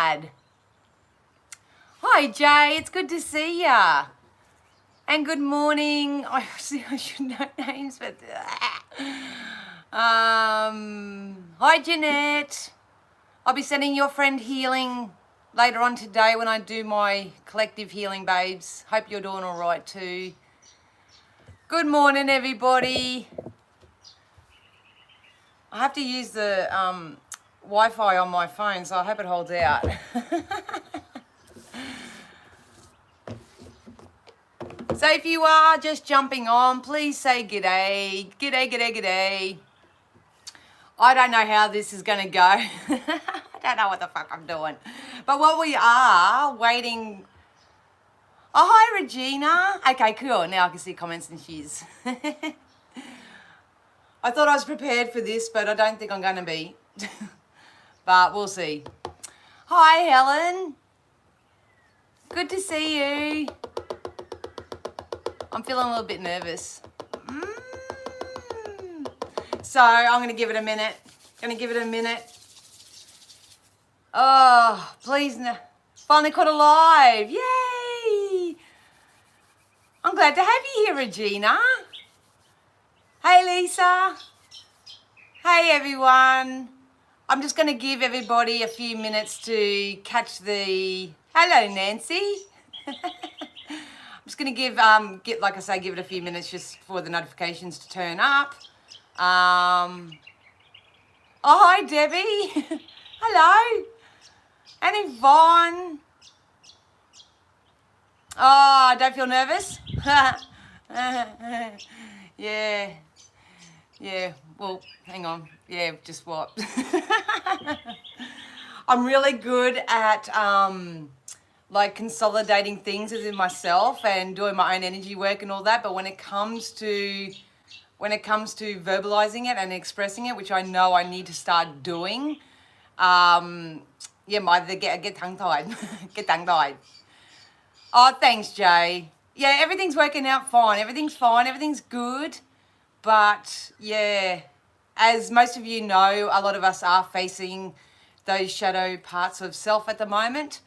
bad. Hi, Jay. It's good to see ya. And good morning. I should know names, but hi, Jeanette. I'll be sending your friend healing later on today when I do my collective healing, babes. Hope you're doing all right too. Good morning, everybody. I have to use the Wi-Fi on my phone, so I hope it holds out. So if you are just jumping on, please say g'day. G'day, g'day, g'day. I don't know how this is going to go. I don't know what the fuck I'm doing. But what we are waiting... Oh, hi, Regina. Okay, cool. Now I can see comments and she's... I thought I was prepared for this, but I don't think I'm going to be. But we'll see. Hi, Helen. Good to see you. I'm feeling a little bit nervous. So I'm going to give it a minute. Oh, please. Finally caught alive. Yay. I'm glad to have you here, Regina. Hey, Lisa. Hey, everyone. I'm just going to give everybody a few minutes to catch the... Hello, Nancy. I'm just going to give it a few minutes just for the notifications to turn up. Oh, hi, Debbie. Hello. And Yvonne. Oh, don't feel nervous? Yeah. Yeah, well, hang on. Yeah, just what? I'm really good at like consolidating things within myself and doing my own energy work and all that, but when it comes to verbalizing it and expressing it, which I know I need to start doing, yeah, either get tongue-tied. Get tongue-tied. Oh, thanks, Jay. Yeah, everything's working out fine. Everything's fine. Everything's good. But, yeah, as most of you know, a lot of us are facing those shadow parts of self at the moment.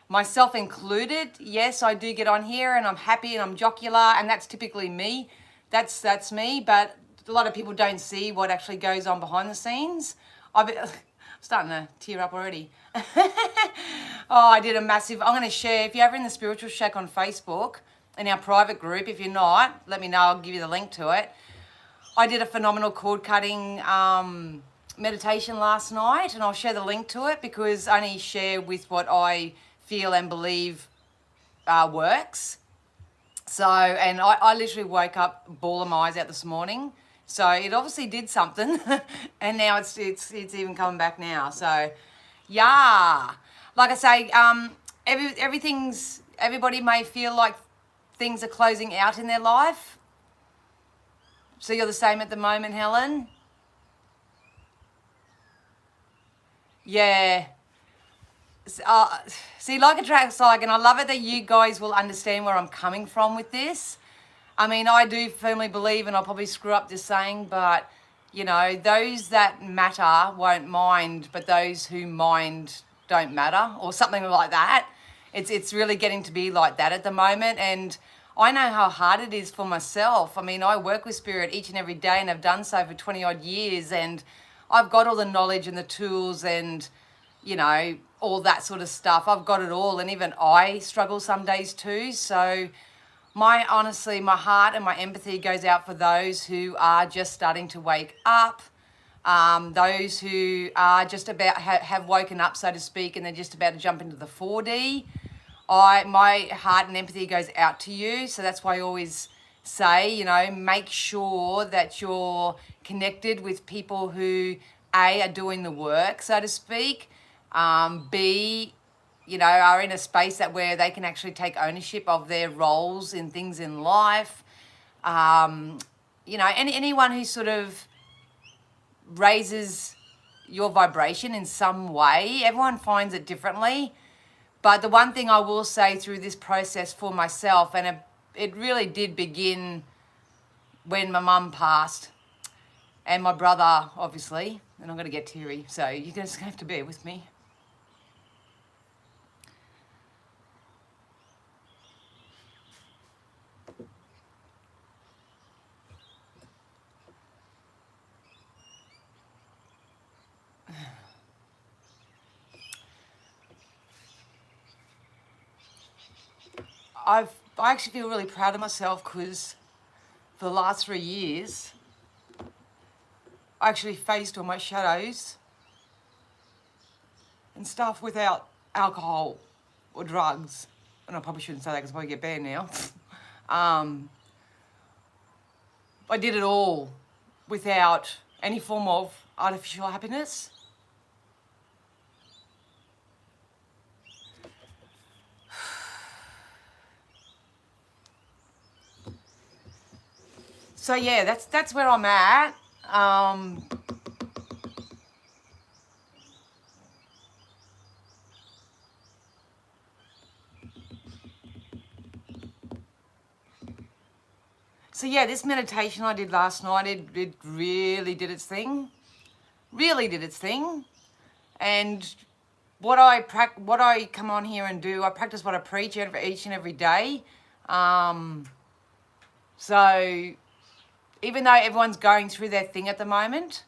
Myself included. Yes, I do get on here and I'm happy and I'm jocular, and that's typically me. That's me, but a lot of people don't see what actually goes on behind the scenes. I'm starting to tear up already. Oh, I did a massive... I'm going to share, if you're ever in the Spiritual Shack on Facebook, in our private group, if you're not, let me know, I'll give you the link to it. I did a phenomenal cord cutting meditation last night, and I'll share the link to it because I only share with what I feel and believe works. So, and I literally woke up bawling my eyes out this morning. So it obviously did something, and now it's even coming back now. So, yeah, like I say, everybody may feel like things are closing out in their life. So you're the same at the moment, Helen? Yeah. See, like attracts like, and I love it that you guys will understand where I'm coming from with this. I mean, I do firmly believe, and I'll probably screw up this saying, but, you know, those that matter won't mind, but those who mind don't matter, or something like that. It's really getting to be like that at the moment, and I know how hard it is for myself. I mean, I work with spirit each and every day and have done so for 20 odd years, and I've got all the knowledge and the tools and, you know, all that sort of stuff. I've got it all, and even I struggle some days too. So honestly, my heart and my empathy goes out for those who are just starting to wake up, those who are just about have woken up, so to speak, and they're just about to jump into the 4D. My heart and empathy goes out to you. So that's why I always say, you know, make sure that you're connected with people who, A, are doing the work, so to speak, B, you know, are in a space where they can actually take ownership of their roles in things in life. You know, anyone who sort of raises your vibration in some way, everyone finds it differently. But the one thing I will say through this process for myself, and it really did begin when my mum passed, and my brother, obviously, and I'm going to get teary, so you're just going to have to bear with me. I actually feel really proud of myself because for the last 3 years, I actually faced all my shadows and stuff without alcohol or drugs. And I probably shouldn't say that because I probably get banned now. I did it all without any form of artificial happiness. So yeah, that's where I'm at. So yeah, this meditation I did last night, it really did its thing. Really did its thing. And what I come on here and do, I practice what I preach each and every day. So even though everyone's going through their thing at the moment,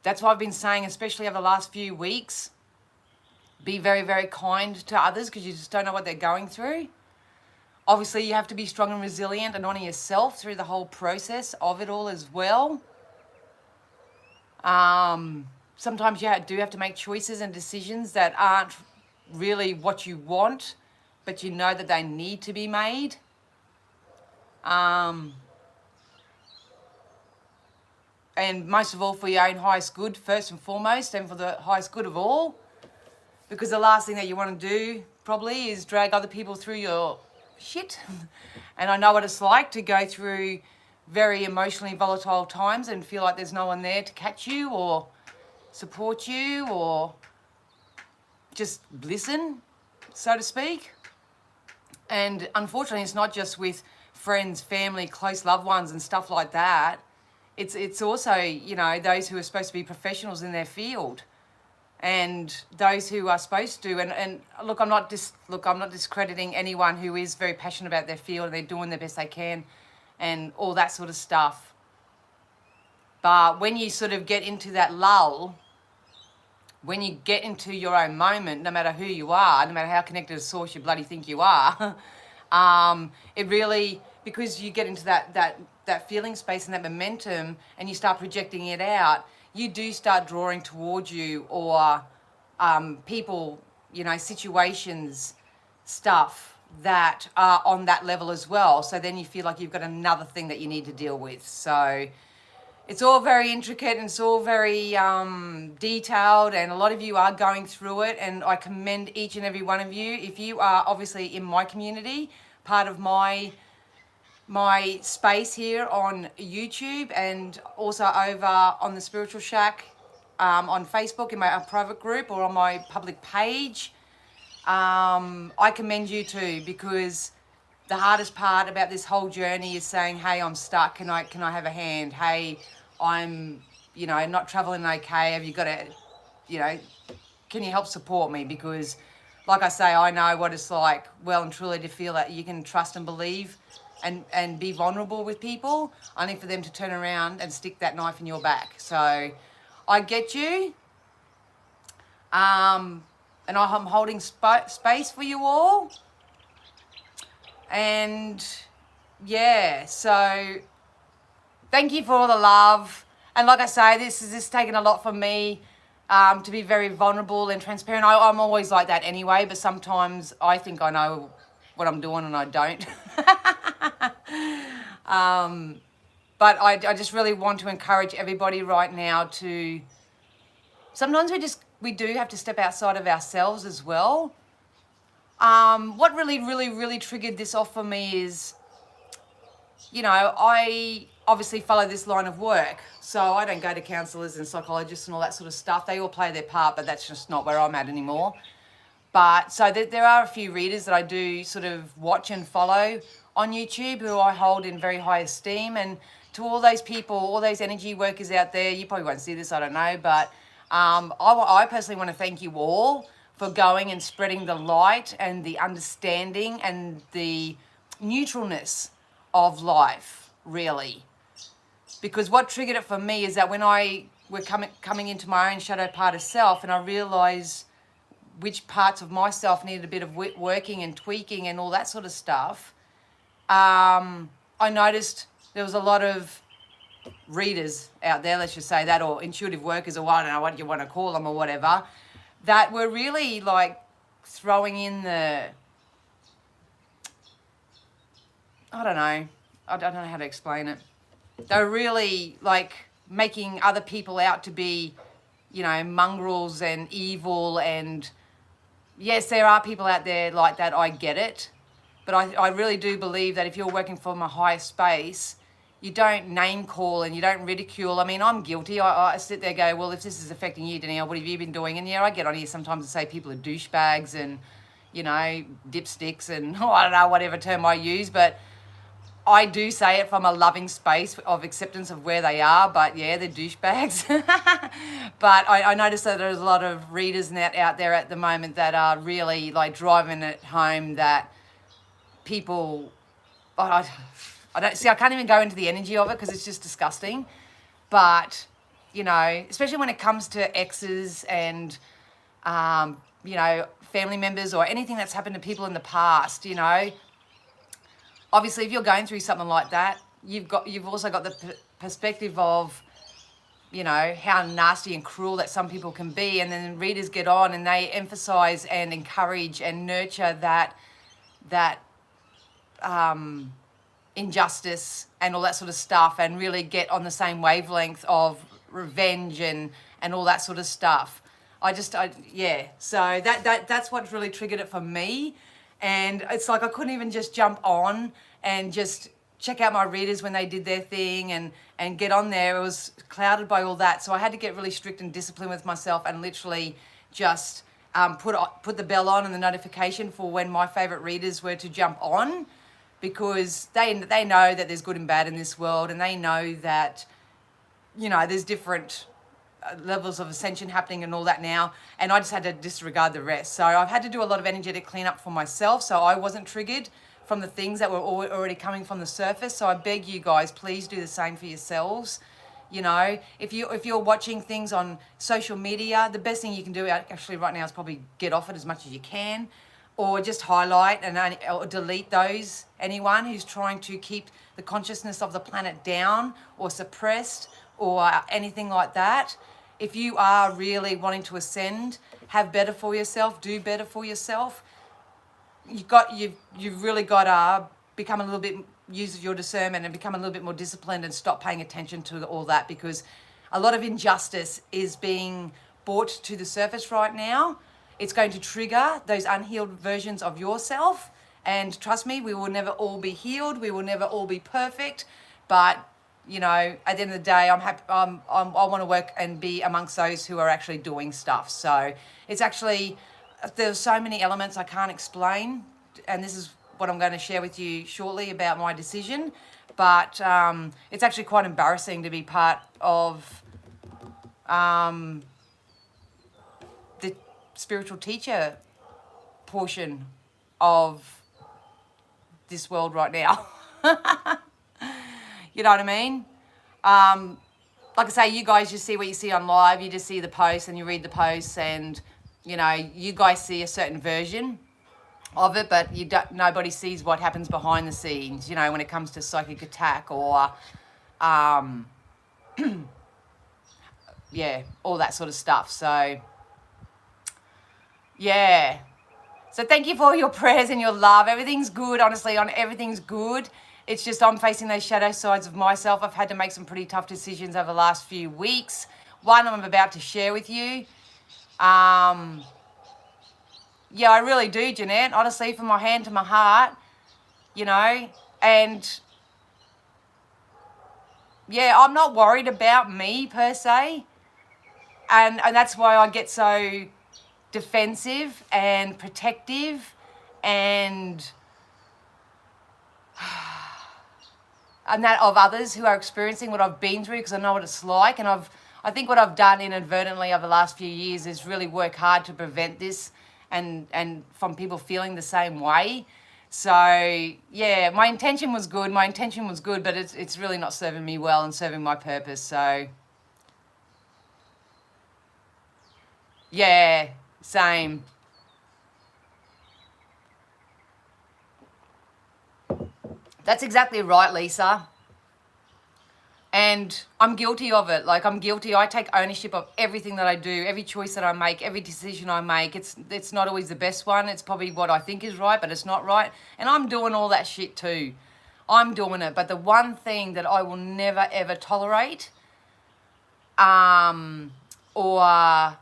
that's why I've been saying, especially over the last few weeks, be very, very kind to others because you just don't know what they're going through. Obviously, you have to be strong and resilient and honor yourself through the whole process of it all as well. Sometimes you do have to make choices and decisions that aren't really what you want, but you know that they need to be made. And most of all for your own highest good, first and foremost, and for the highest good of all. Because the last thing that you want to do probably is drag other people through your shit. And I know what it's like to go through very emotionally volatile times and feel like there's no one there to catch you or support you or just listen, so to speak. And unfortunately, it's not just with friends, family, close loved ones and stuff like that. It's also, you know, those who are supposed to be professionals in their field and those who are supposed to. And look, I'm not discrediting anyone who is very passionate about their field and they're doing the best they can and all that sort of stuff. But when you sort of get into that lull, when you get into your own moment, no matter who you are, no matter how connected to source you bloody think you are, it really, because you get into that feeling space and that momentum and you start projecting it out, you do start drawing towards you or people, you know, situations, stuff that are on that level as well. So then you feel like you've got another thing that you need to deal with. So it's all very intricate and it's all very detailed, and a lot of you are going through it, and I commend each and every one of you. If you are obviously in my community, part of my space here on YouTube and also over on the Spiritual Shack on Facebook in my private group or on my public page, I commend you too, because the hardest part about this whole journey is saying, hey, I'm stuck, can I have a hand? Hey, I'm, you know, not traveling okay, have you got to, you know, can you help support me? Because like I say, I know what it's like well and truly to feel that you can trust and believe and be vulnerable with people, only for them to turn around and stick that knife in your back. So I get you. And I'm holding space for you all. And yeah, so thank you for all the love. And like I say, this is taken a lot from me to be very vulnerable and transparent. I'm always like that anyway, but sometimes I think I know what I'm doing and I don't. But I just really want to encourage everybody right now to, sometimes we do have to step outside of ourselves as well. What really triggered this off for me is, you know, I obviously follow this line of work, so I don't go to counsellors and psychologists and all that sort of stuff. They all play their part, but that's just not where I'm at anymore. But so there are a few readers that I do sort of watch and follow on YouTube who I hold in very high esteem. And to all those people, all those energy workers out there, you probably won't see this, I don't know, but I personally want to thank you all for going and spreading the light and the understanding and the neutralness of life, really. Because what triggered it for me is that when we're coming into my own shadow part of self, and I realise which parts of myself needed a bit of working and tweaking and all that sort of stuff, I noticed there was a lot of readers out there, let's just say that, or intuitive workers, or I don't know what you want to call them or whatever, that were really like throwing in the, I don't know how to explain it. They were really like making other people out to be, you know, mongrels and evil. And yes, there are people out there like that, I get it. But I really do believe that if you're working from a higher space, you don't name call and you don't ridicule. I mean, I'm guilty. I sit there and go, well, if this is affecting you, Danielle, what have you been doing? And yeah, I get on here sometimes and say people are douchebags and, you know, dipsticks and I don't know, whatever term I use. But I do say it from a loving space of acceptance of where they are. But yeah, they're douchebags. But I noticed that there's a lot of readers out there at the moment that are really like driving it home that people, I don't see, I can't even go into the energy of it because it's just disgusting. But, you know, especially when it comes to exes and, you know, family members or anything that's happened to people in the past, you know, obviously if you're going through something like that, you've also got the perspective of, you know, how nasty and cruel that some people can be. And then readers get on and they emphasize and encourage and nurture that injustice and all that sort of stuff, and really get on the same wavelength of revenge and all that sort of stuff. Yeah. So that's what really triggered it for me. And it's like I couldn't even just jump on and just check out my readers when they did their thing and get on there. It was clouded by all that. So I had to get really strict and disciplined with myself and literally just put the bell on and the notification for when my favorite readers were to jump on, because they know that there's good and bad in this world, and they know that, you know, there's different levels of ascension happening and all that now, and I just had to disregard the rest. So I've had to do a lot of energetic cleanup for myself so I wasn't triggered from the things that were already coming from the surface. So I beg you guys, please do the same for yourselves. You know, if you're watching things on social media, the best thing you can do actually right now is probably get off it as much as you can, or just highlight or delete anyone who's trying to keep the consciousness of the planet down or suppressed or anything like that. If you are really wanting to ascend, have better for yourself, do better for yourself, you've really got to become a little bit, use your discernment and become a little bit more disciplined and stop paying attention to all that, because a lot of injustice is being brought to the surface right now. It's going to trigger those unhealed versions of yourself. And trust me, we will never all be healed. We will never all be perfect. But, you know, at the end of the day, I'm happy. I want to work and be amongst those who are actually doing stuff. So it's actually, there's so many elements I can't explain. And this is what I'm going to share with you shortly about my decision. But it's actually quite embarrassing to be part of the spiritual teacher portion of this world right now. You know what I mean? Like I say, you guys just see what you see on live. You just see the posts and you read the posts, and you know, you guys see a certain version of it, but nobody sees what happens behind the scenes, you know, when it comes to psychic attack or yeah, all that sort of stuff. So yeah, so thank you for all your prayers and your love. Everything's good, honestly, everything's good. It's just I'm facing those shadow sides of myself. I've had to make some pretty tough decisions over the last few weeks. One I'm about to share with you. Yeah, I really do, Jeanette, honestly, from my hand to my heart, you know, and yeah, I'm not worried about me per se, and that's why I get so defensive and protective and that of others who are experiencing what I've been through, because I know what it's like. And I think what I've done inadvertently over the last few years is really work hard to prevent this and from people feeling the same way. So yeah, my intention was good, but it's really not serving me well and serving my purpose. So yeah, same. That's exactly right, Lisa. And I'm guilty of it. Like, I'm guilty. I take ownership of everything that I do, every choice that I make, every decision I make. It's not always the best one. It's probably what I think is right, but it's not right. And I'm doing all that shit too. I'm doing it. But the one thing that I will never, ever tolerate or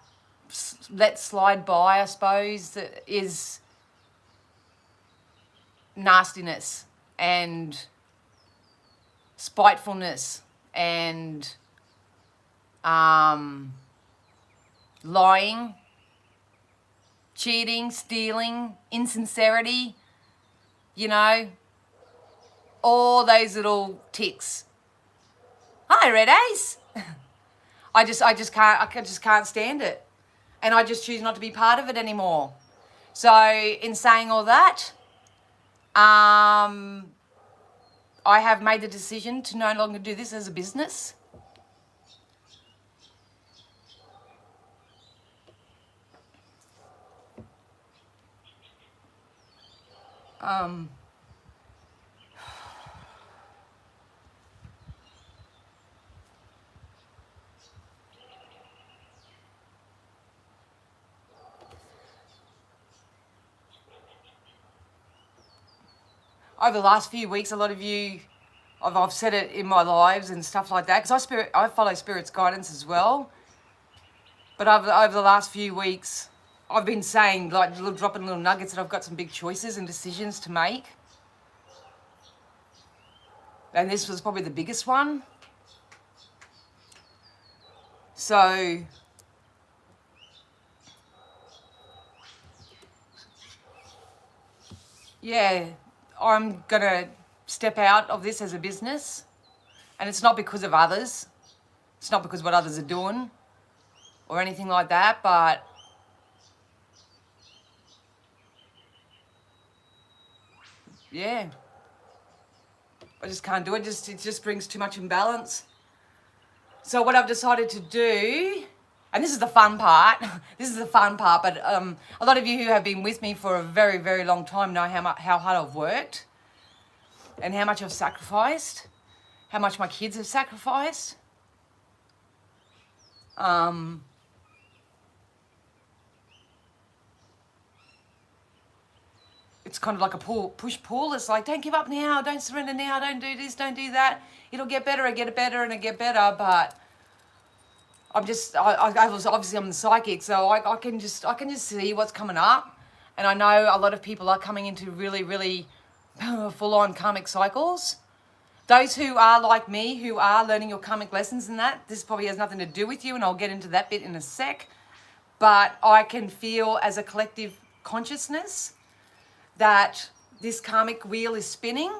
let slide by, I suppose, is nastiness and spitefulness and lying, cheating, stealing, insincerity, you know, all those little ticks. Hi, Red Ace. I just can't stand it. And I just choose not to be part of it anymore. So in saying all that, I have made the decision to no longer do this as a business. Over the last few weeks, a lot of you, I've said it in my lives and stuff like that, because I follow Spirit's guidance as well. But over the last few weeks, I've been saying, like, dropping little nuggets that I've got some big choices and decisions to make. And this was probably the biggest one. So, yeah, I'm going to step out of this as a business. And it's not because of others. It's not because of what others are doing or anything like that, but yeah, I just can't do it. It just brings too much imbalance. So what I've decided to do, and this is the fun part, but a lot of you who have been with me for a very, very long time know how hard I've worked and how much I've sacrificed, how much my kids have sacrificed. It's kind of like a push-pull. It's like, don't give up now, don't surrender now, don't do this, don't do that. It'll get better, and get better, and get better. But I was obviously, I'm the psychic, so I can just see what's coming up, and I know a lot of people are coming into really, really full-on karmic cycles. Those who are like me, who are learning your karmic lessons and that, this probably has nothing to do with you, and I'll get into that bit in a sec. But I can feel as a collective consciousness that this karmic wheel is spinning.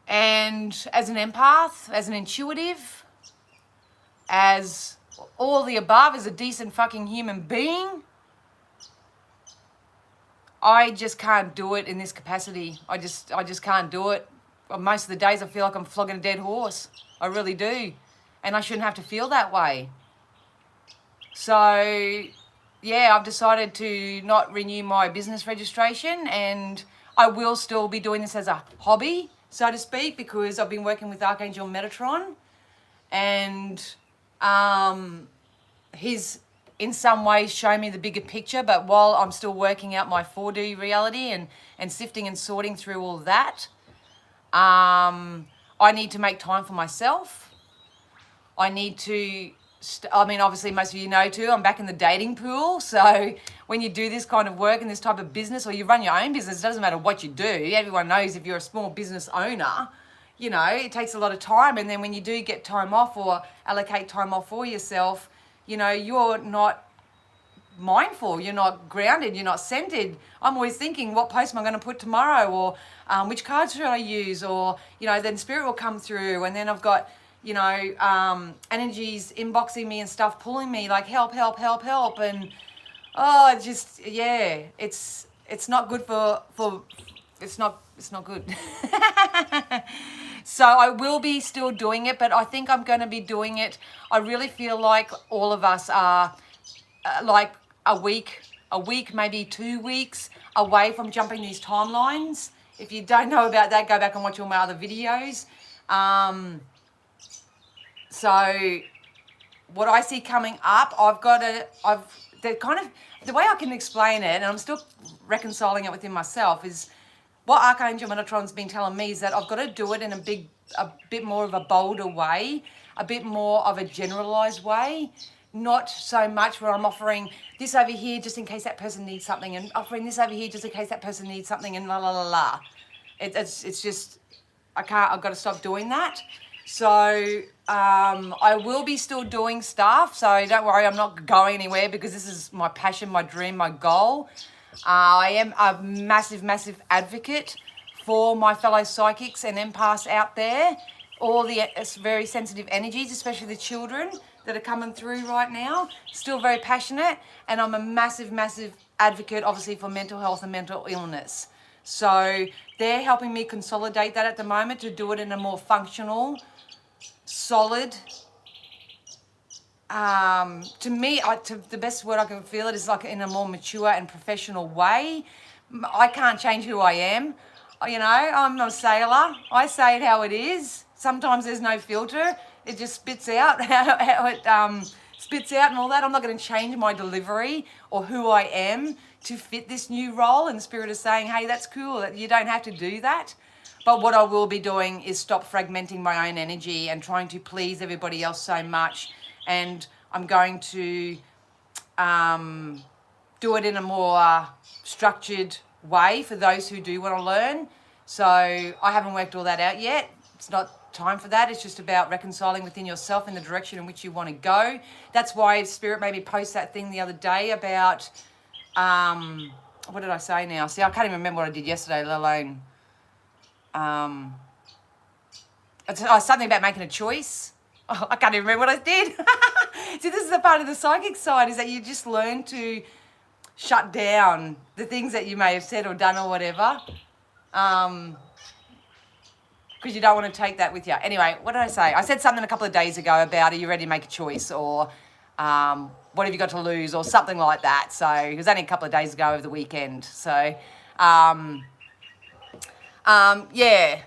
And as an empath, as an intuitive, as all the above, as a decent fucking human being, I just can't do it in this capacity. I just can't do it. Most of the days I feel like I'm flogging a dead horse. I really do. And I shouldn't have to feel that way. So, yeah, I've decided to not renew my business registration, and I will still be doing this as a hobby, so to speak, because I've been working with Archangel Metatron, and he's in some ways shown me the bigger picture, but while I'm still working out my 4D reality and sifting and sorting through all that, I need to make time for myself. I need to, obviously most of you know too, I'm back in the dating pool. So when you do this kind of work and this type of business, or you run your own business, it doesn't matter what you do. Everyone knows if you're a small business owner, you know, it takes a lot of time. And then when you do get time off or allocate time off for yourself, you know, you're not mindful, you're not grounded, you're not centered. I'm always thinking, what post am I going to put tomorrow? Or which cards should I use? Or, you know, then spirit will come through, and then I've got, you know, energies inboxing me and stuff, pulling me like help. And oh, it just, yeah, it's not good it's not good. So I will be still doing it, but I think I'm going to be doing it. I really feel like all of us are like a week a week, maybe 2 weeks away from jumping these timelines. If you don't know about that, go back and watch all my other videos. So what I see coming up, the way I can explain it, and I'm still reconciling it within myself, is what Archangel Metatron's been telling me is that I've got to do it in a bit more of a bolder way, a bit more of a generalized way, not so much where I'm offering this over here just in case that person needs something, and offering this over here just in case that person needs something, and la la la la. It's just, I've got to stop doing that. So I will be still doing stuff, so don't worry, I'm not going anywhere, because this is my passion, my dream, my goal. I am a massive, massive advocate for my fellow psychics and empaths out there, all the very sensitive energies, especially the children that are coming through right now. Still very passionate, and I'm a massive, massive advocate, obviously, for mental health and mental illness. So they're helping me consolidate that at the moment to do it in a more functional, solid, to me, the best word I can feel it is like in a more mature and professional way. I can't change who I am. You know, I'm a sailor. I say it how it is. Sometimes there's no filter. It just spits out how it spits out and all that. I'm not going to change my delivery or who I am to fit this new role. And the Spirit is saying, hey, that's cool. You don't have to do that. But what I will be doing is stop fragmenting my own energy and trying to please everybody else so much. And I'm going to do it in a more structured way for those who do want to learn. So I haven't worked all that out yet. It's not time for that. It's just about reconciling within yourself in the direction in which you want to go. That's why Spirit made me post that thing the other day about, what did I say now? See, I can't even remember what I did yesterday, let alone, something about making a choice. Oh, I can't even remember what I did. See, this is a part of the psychic side, is that you just learn to shut down the things that you may have said or done or whatever, because you don't want to take that with you. Anyway, what did I say? I said something a couple of days ago about, are you ready to make a choice, or what have you got to lose, or something like that. So it was only a couple of days ago over the weekend. So, yeah.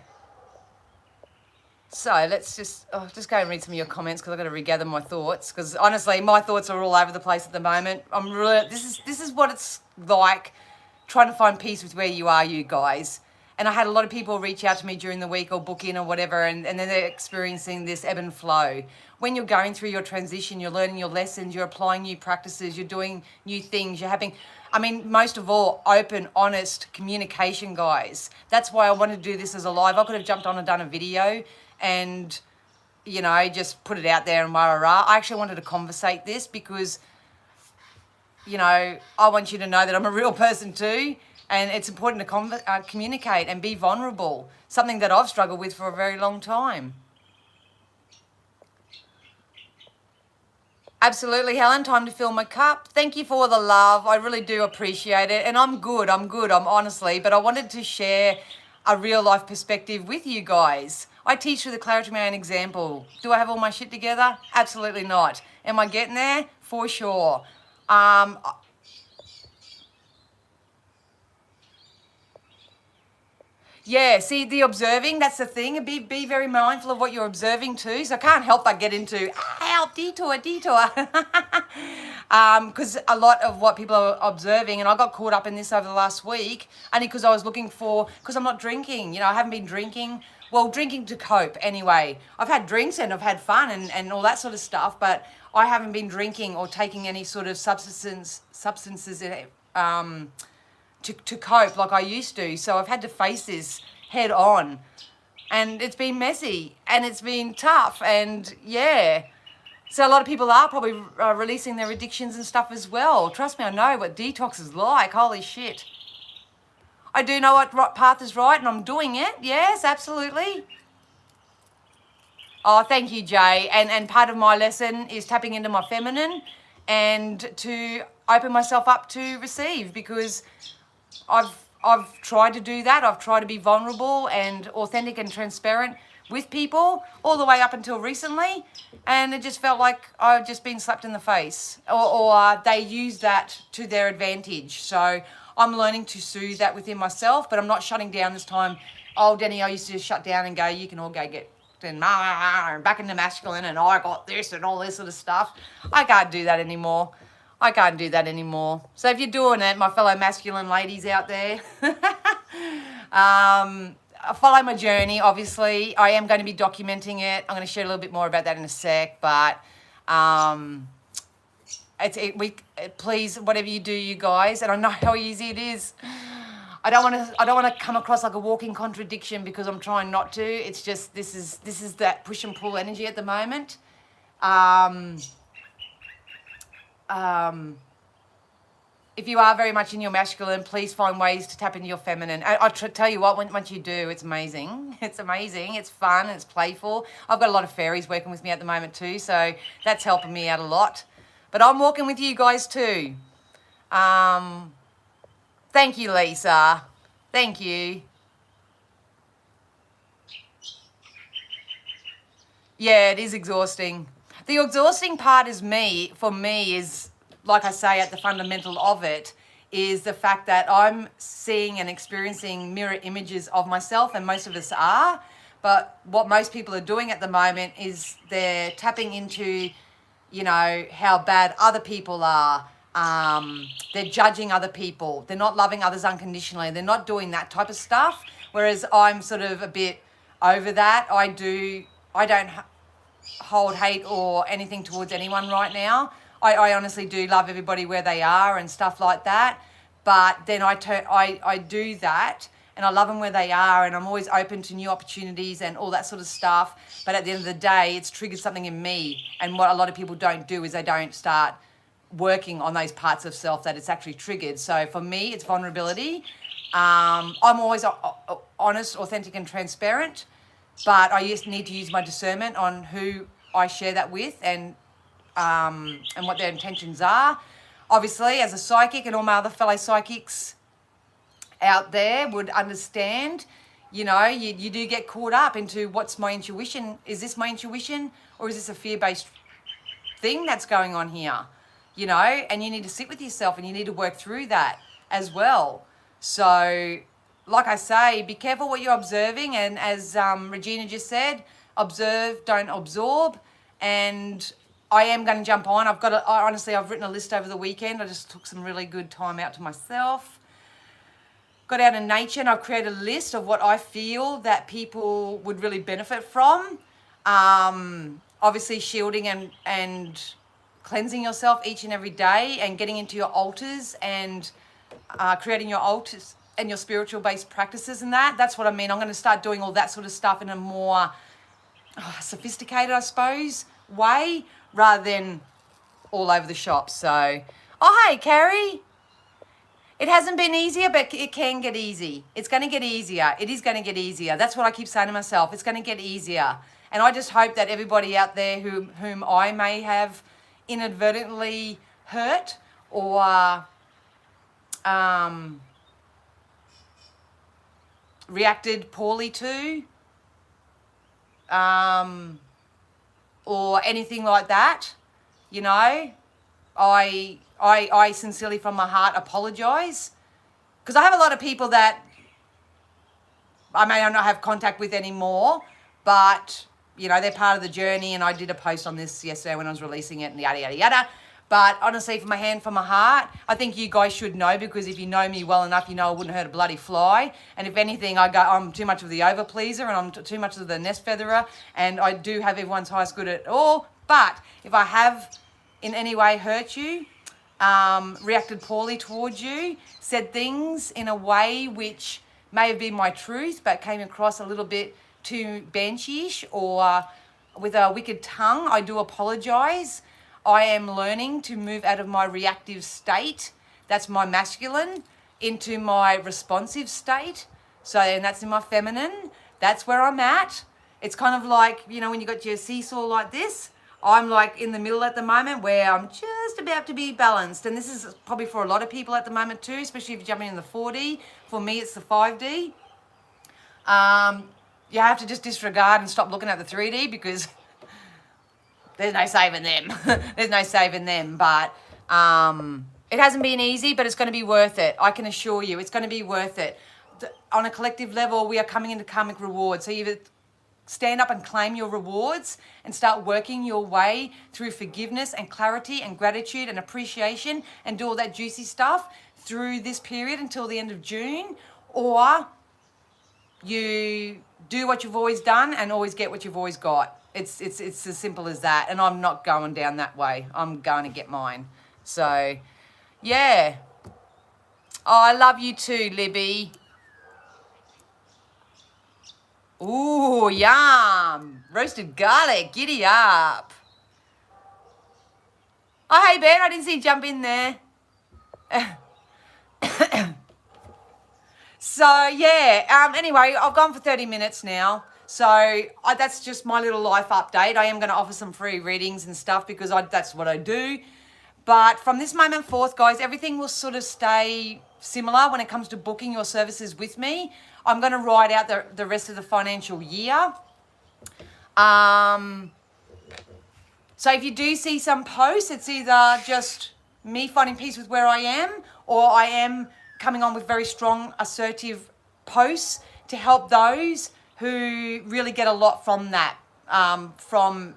So let's just go and read some of your comments, because I've got to regather my thoughts, because honestly my thoughts are all over the place at the moment. I'm really, this is what it's like trying to find peace with where you are, you guys. And I had a lot of people reach out to me during the week or book in or whatever, and then they're experiencing this ebb and flow. When you're going through your transition, you're learning your lessons, you're applying new practices, you're doing new things, you're having, most of all, open, honest communication, guys. That's why I wanted to do this as a live. I could have jumped on and done a video and, you know, just put it out there and rah-rah-rah. I actually wanted to conversate this because, you know, I want you to know that I'm a real person too, and it's important to communicate and be vulnerable, something that I've struggled with for a very long time. Absolutely, Helen. Time to fill my cup. Thank you for the love. I really do appreciate it. And I'm good. I'm honestly, but I wanted to share a real life perspective with you guys. I teach through the clarity of my own example. Do I have all my shit together? Absolutely not. Am I getting there? For sure. Yeah, see, the observing, that's the thing. Be very mindful of what you're observing too. So I can't help but get into, help, detour. Because a lot of what people are observing, and I got caught up in this over the last week, only because I was looking for, because I'm not drinking. You know, I haven't been drinking. Well, drinking to cope anyway. I've had drinks and I've had fun and all that sort of stuff, but I haven't been drinking or taking any sort of substances to cope like I used to. So I've had to face this head on, and it's been messy and it's been tough, and yeah. So a lot of people are probably releasing their addictions and stuff as well. Trust me, I know what detox is like. Holy shit. I do know what path is right, and I'm doing it. Yes, absolutely. Oh, thank you, Jay. And part of my lesson is tapping into my feminine and to open myself up to receive, because I've tried to do that. I've tried to be vulnerable and authentic and transparent with people all the way up until recently, and it just felt like I've just been slapped in the face, or they use that to their advantage. So I'm learning to soothe that within myself, but I'm not shutting down this time. Oh, Denny, I used to just shut down and go, you can all go get and back into masculine and I got this and all this sort of stuff. I can't do that anymore. I can't do that anymore. So if you're doing it, my fellow masculine ladies out there, follow my journey, obviously. I am going to be documenting it. I'm going to share a little bit more about that in a sec, but please, whatever you do, you guys, and I know how easy it is. I don't want to come across like a walking contradiction because I'm trying not to. It's just this is that push and pull energy at the moment. If you are very much in your masculine, please find ways to tap into your feminine. I tell you what, once you do, it's amazing. It's amazing. It's fun. It's playful. I've got a lot of fairies working with me at the moment too, so that's helping me out a lot. But I'm walking with you guys too. Thank you, Lisa. Thank you. Yeah, it is exhausting. The exhausting part for me is, like I say, at the fundamental of it, is the fact that I'm seeing and experiencing mirror images of myself, and most of us are. But what most people are doing at the moment is they're tapping into, you know, how bad other people are. They're judging other people. They're not loving others unconditionally. They're not doing that type of stuff. Whereas I'm sort of a bit over that. I don't hold hate or anything towards anyone right now. I honestly do love everybody where they are and stuff like that. But then I do that and I love them where they are, and I'm always open to new opportunities and all that sort of stuff. But at the end of the day, it's triggered something in me. And what a lot of people don't do is they don't start working on those parts of self that it's actually triggered. So for me, it's vulnerability. I'm always honest, authentic, and transparent, but I just need to use my discernment on who I share that with and what their intentions are. Obviously, as a psychic, and all my other fellow psychics out there would understand, you know, you do get caught up into what's my intuition. Is this my intuition, or is this a fear-based thing that's going on here? You know, and you need to sit with yourself and you need to work through that as well. So, like I say, be careful what you're observing. And as Regina just said, observe, don't absorb. And I am going to jump on. Honestly, I've written a list over the weekend. I just took some really good time out to myself. Got out in nature and I've created a list of what I feel that people would really benefit from. Obviously, shielding and cleansing yourself each and every day and getting into your altars and creating your altars and your spiritual based practices and that's what I mean. I'm going to start doing all that sort of stuff in a more sophisticated, I suppose, way rather than all over the shop. So, oh, hey, Carrie. It hasn't been easier, but it can get easy. It's going to get easier. It is going to get easier. That's what I keep saying to myself. It's going to get easier. And I just hope that everybody out there whom I may have inadvertently hurt or reacted poorly to or anything like that, you know, I sincerely from my heart apologise, because I have a lot of people that I may not have contact with anymore, but you know, they're part of the journey, and I did a post on this yesterday when I was releasing it and yada, yada, yada. But honestly, from my hand, from my heart, I think you guys should know, because if you know me well enough, you know I wouldn't hurt a bloody fly. And if anything, I'm too much of the over pleaser, and I'm too much of the nest featherer, and I do have everyone's highest good at all. But if I have in any way hurt you, reacted poorly towards you, said things in a way which may have been my truth, but came across a little bit too banshee-ish or with a wicked tongue, I do apologise. I am learning to move out of my reactive state, that's my masculine, into my responsive state. So, and that's in my feminine. That's where I'm at. It's kind of like, you know, when you got your seesaw like this, I'm like in the middle at the moment where I'm just about to be balanced. And this is probably for a lot of people at the moment too, especially if you're jumping in the 4D. For me, it's the 5D. you have to just disregard and stop looking at the 3D because there's no saving them. There's no saving them. But it hasn't been easy, but it's going to be worth it. I can assure you it's going to be worth it. On a collective level, we are coming into karmic rewards. So either stand up and claim your rewards and start working your way through forgiveness and clarity and gratitude and appreciation and do all that juicy stuff through this period until the end of June, or you do what you've always done and always get what you've always got. It's as simple as that. And I'm not going down that way. I'm going to get mine. So, yeah. Oh, I love you too, Libby. Ooh, yum. Roasted garlic. Giddy up. Oh, hey, Ben. I didn't see you jump in there. So, yeah. Anyway, I've gone for 30 minutes now. So, that's just my little life update. I am going to offer some free readings and stuff because that's what I do. But from this moment forth, guys, everything will sort of stay similar when it comes to booking your services with me. I'm going to ride out the rest of the financial year. So if you do see some posts, it's either just me finding peace with where I am, or I am coming on with very strong, assertive posts to help those who really get a lot from that, from,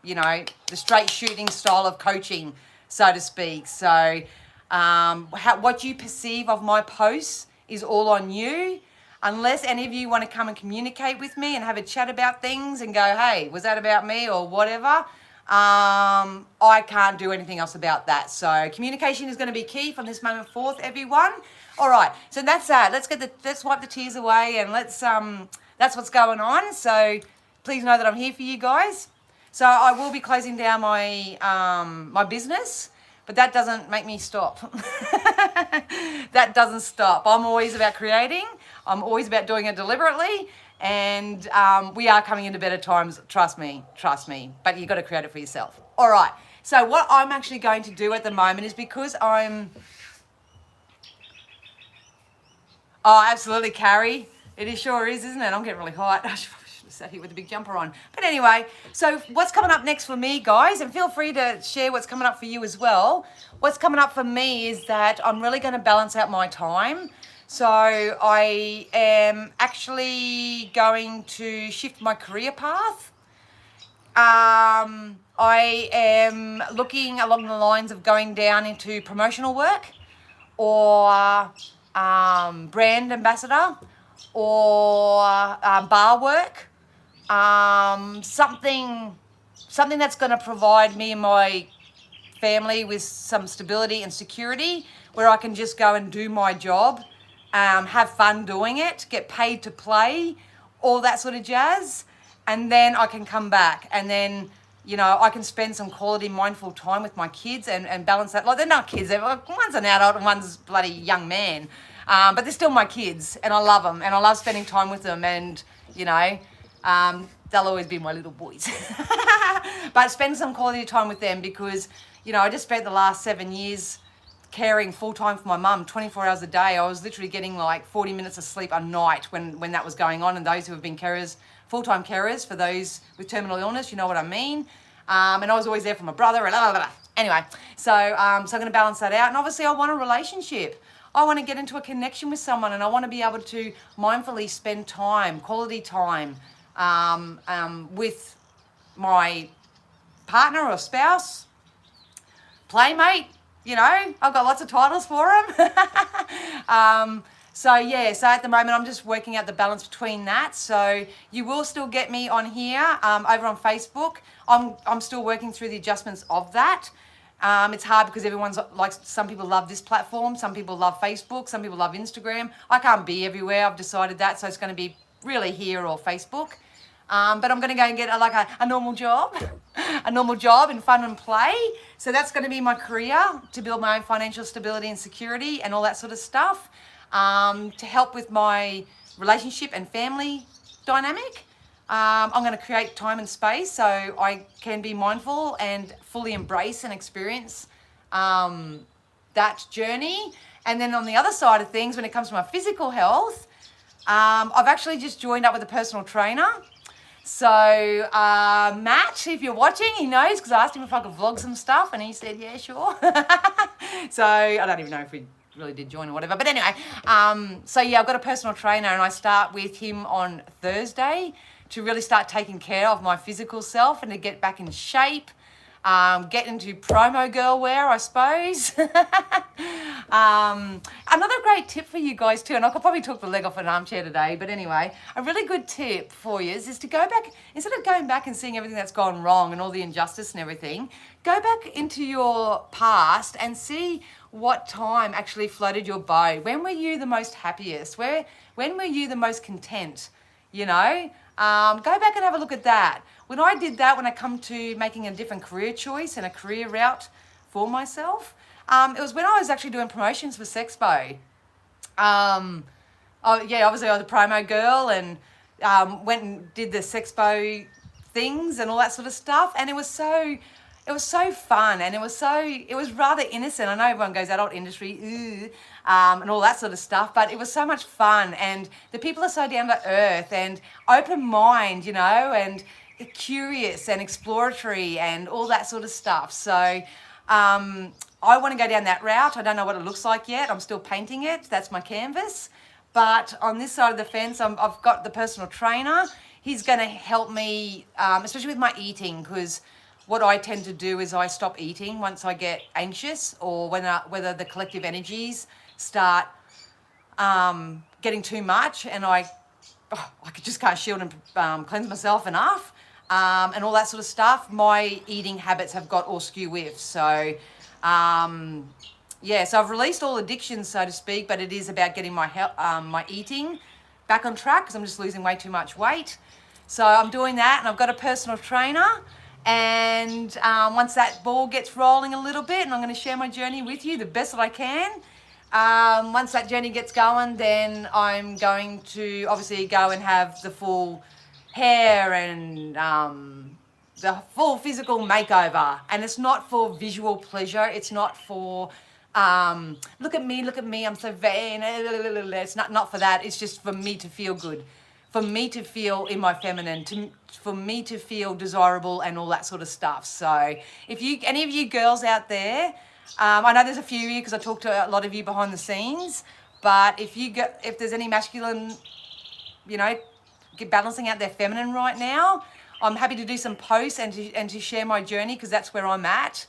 you know, the straight shooting style of coaching, so to speak. So what you perceive of my posts is all on you. Unless any of you want to come and communicate with me and have a chat about things and go, hey, was that about me or whatever, I can't do anything else about that. So communication is going to be key from this moment forth, everyone. All right, so that's that. Let's wipe the tears away and that's what's going on. So please know that I'm here for you guys. So I will be closing down my my business, but that doesn't make me stop. That doesn't stop. I'm always about creating. I'm always about doing it deliberately. And we are coming into better times. Trust me. But you've got to create it for yourself. All right. So what I'm actually going to do at the moment is because I'm... Oh, absolutely, Carrie. It sure is, isn't it? I'm getting really hot. I should have sat here with a big jumper on. But anyway, so what's coming up next for me, guys, and feel free to share what's coming up for you as well. What's coming up for me is that I'm really going to balance out my time. So I am actually going to shift my career path. I am looking along the lines of going down into promotional work or brand ambassador or bar work. Something that's going to provide me and my family with some stability and security where I can just go and do my job. Have fun doing it, get paid to play, all that sort of jazz. And then I can come back and then, you know, I can spend some quality, mindful time with my kids and balance that. Like, they're not kids. One's an adult and one's a bloody young man. But they're still my kids and I love them and I love spending time with them and, you know, they'll always be my little boys. But spend some quality time with them because, you know, I just spent the last 7 years caring full-time for my mum 24 hours a day. I was literally getting like 40 minutes of sleep a night when that was going on. And those who have been carers, full-time carers for those with terminal illness, you know what I mean. And I was always there for my brother and blah, blah, blah. Anyway, so I'm going to balance that out. And obviously I want a relationship. I want to get into a connection with someone and I want to be able to mindfully spend time, quality time with my partner or spouse, playmate. You know, I've got lots of titles for them. So at the moment I'm just working out the balance between that. So you will still get me on here over on Facebook. I'm still working through the adjustments of that. It's hard because everyone's like, some people love this platform, some people love Facebook, some people love Instagram. I can't be everywhere. I've decided that. So it's going to be really here or Facebook. But I'm going to go and get a normal job, and fun and play. So that's going to be my career, to build my own financial stability and security and all that sort of stuff, to help with my relationship and family dynamic. I'm going to create time and space so I can be mindful and fully embrace and experience that journey. And then on the other side of things, when it comes to my physical health, I've actually just joined up with a personal trainer. So Matt, if you're watching, he knows because I asked him if I could vlog some stuff and he said, yeah, sure. So I don't even know if we really did join or whatever. But anyway, so yeah, I've got a personal trainer and I start with him on Thursday to really start taking care of my physical self and to get back in shape. Get into promo girl wear, I suppose. Another great tip for you guys too, and I could probably talk the leg off an armchair today, but anyway, a really good tip for you is to go back, instead of going back and seeing everything that's gone wrong and all the injustice and everything, go back into your past and see what time actually floated your boat. When were you the most happiest? When were you the most content? You know, go back and have a look at that. When I did that, when I come to making a different career choice and a career route for myself, it was when I was actually doing promotions for Sexpo. Yeah, obviously I was a promo girl and went and did the Sexpo things and all that sort of stuff. And it was so fun and it was rather innocent. I know everyone goes adult industry, and all that sort of stuff, but it was so much fun and the people are so down to earth and open mind, you know, and curious and exploratory and all that sort of stuff. So I want to go down that route. I don't know what it looks like yet. I'm still painting it. That's my canvas. But on this side of the fence, I've got the personal trainer. He's going to help me, especially with my eating, because what I tend to do is I stop eating once I get anxious or whether the collective energies start getting too much and I just can't shield and cleanse myself enough. And all that sort of stuff, my eating habits have got all skew with. So, yeah, so I've released all addictions, so to speak, but it is about getting my eating back on track because I'm just losing way too much weight. So I'm doing that, and I've got a personal trainer. And once that ball gets rolling a little bit, and I'm going to share my journey with you the best that I can. Once that journey gets going, then I'm going to obviously go and have the full hair and the full physical makeover. And it's not for visual pleasure. It's not for look at me, I'm so vain. It's not for that. It's just for me to feel good, for me to feel in my feminine, for me to feel desirable and all that sort of stuff. So if any of you girls out there, I know there's a few of you because I talked to a lot of you behind the scenes, but if there's any masculine, you know, balancing out their feminine right now, I'm happy to do some posts and to share my journey because that's where I'm at.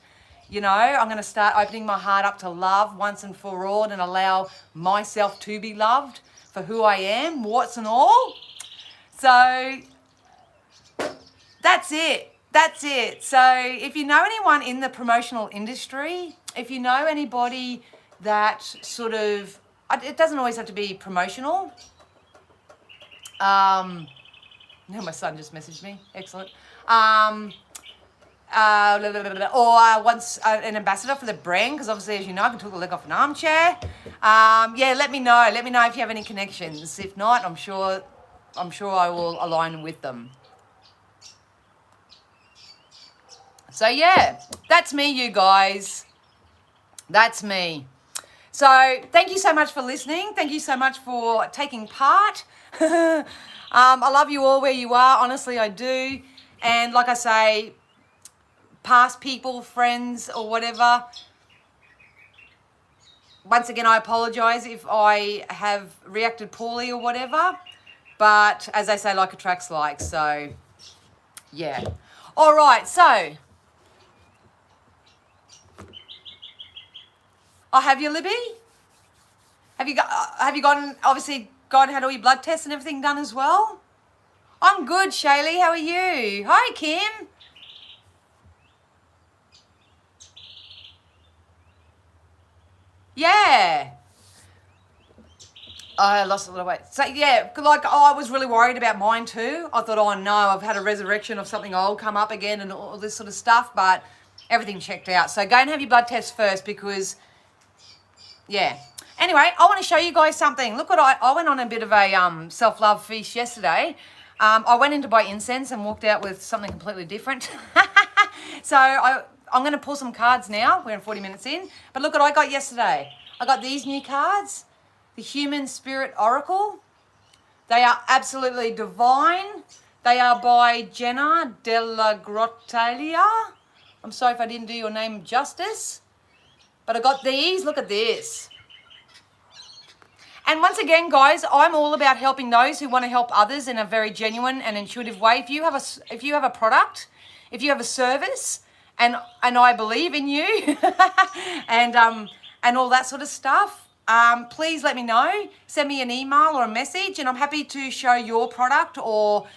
You know, I'm going to start opening my heart up to love once and for all and allow myself to be loved for who I am, warts and all. So that's it. That's it. So if you know anyone in the promotional industry, if you know anybody that sort of, it doesn't always have to be promotional. Now my son just messaged me. Excellent. Or once an ambassador for the brand, because obviously, as you know, I can talk the leg off an armchair. Yeah, let me know. Let me know if you have any connections. If not, I'm sure I will align with them. So yeah, that's me, you guys. That's me. So thank you so much for listening. Thank you so much for taking part. I love you all where you are. Honestly, I do. And like I say, past people, friends, or whatever, once again, I apologize if I have reacted poorly or whatever. But as they say, like attracts like. So yeah. All right. So. Oh, have you, Libby? Have you gone and had all your blood tests and everything done as well? I'm good, Shaylee. How are you? Hi, Kim. Yeah. I lost a little weight. So yeah, like I was really worried about mine too. I thought, oh no, I've had a resurrection of something old come up again and all this sort of stuff, but everything checked out. So go and have your blood test first because, yeah. Anyway, I want to show you guys something. Look what I went on a bit of a self-love feast yesterday. I went in to buy incense and walked out with something completely different. So I'm going to pull some cards now. We're 40 minutes in. But look what I got yesterday. I got these new cards. The Human Spirit Oracle. They are absolutely divine. They are by Jenna Della Grottalia. I'm sorry if I didn't do your name justice. But I got these. Look at this. And once again, guys, I'm all about helping those who want to help others in a very genuine and intuitive way. If you have a product, if you have a service, and I believe in you, and all that sort of stuff, please let me know. Send me an email or a message, and I'm happy to show your product or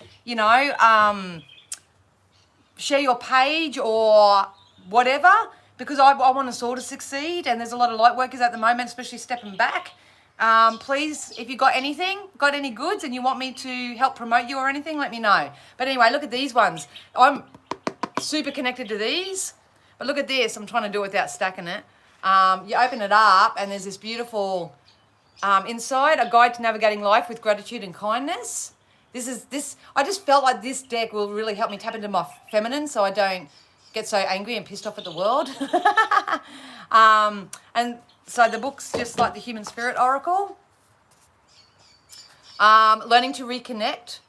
share your page or whatever, because I want us all to succeed. And there's a lot of light workers at the moment, especially stepping back. Please, if you got any goods and you want me to help promote you or anything, let me know. But anyway, look at these ones. I'm super connected to these, but look at this. I'm trying to do it without stacking it. You open it up and there's this beautiful inside, a guide to navigating life with gratitude and kindness. I just felt like this deck will really help me tap into my feminine so I don't get so angry and pissed off at the world. And so the book's just like the Human Spirit Oracle. Learning to reconnect.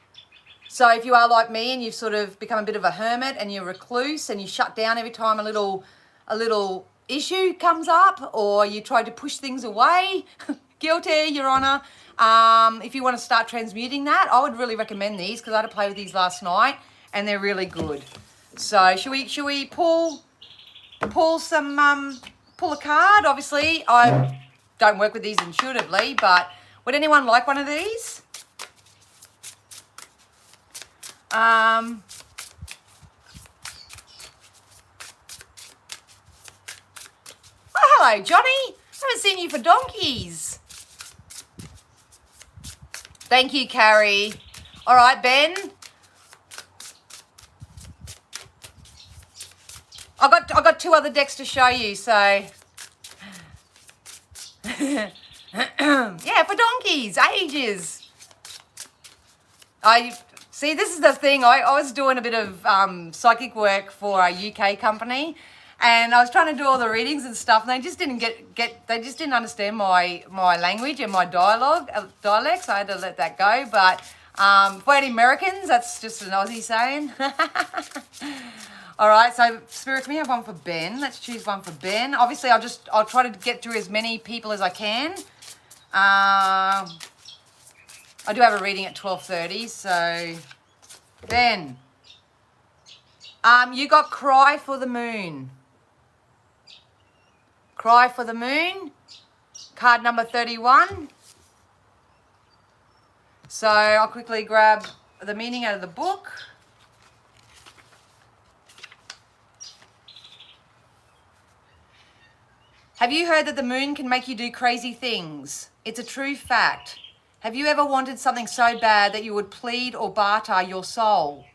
So if you are like me and you've sort of become a bit of a hermit and you're recluse and you shut down every time a little issue comes up, or you try to push things away, guilty, Your Honour. If you want to start transmuting that, I would really recommend these, because I had to play with these last night and they're really good. So should we pull a card? Obviously, I don't work with these intuitively, but would anyone like one of these? Oh, hello, Johnny. Haven't seen you for donkeys. Thank you, Carrie. All right, Ben. I got two other decks to show you, so yeah, for donkeys, ages. I see. This is the thing. I was doing a bit of psychic work for a UK company, and I was trying to do all the readings and stuff, and they just didn't they just didn't understand my language and my dialects. I had to let that go. But for any Americans, that's just an Aussie saying. All right, so Spirit, can we have one for Ben? Let's choose one for Ben. Obviously, I'll try to get through as many people as I can. I do have a reading at 12:30, so Ben, you got Cry for the Moon. Cry for the Moon, card number 31. So I'll quickly grab the meaning out of the book. Have you heard that the moon can make you do crazy things? It's a true fact. Have you ever wanted something so bad that you would plead or barter your soul?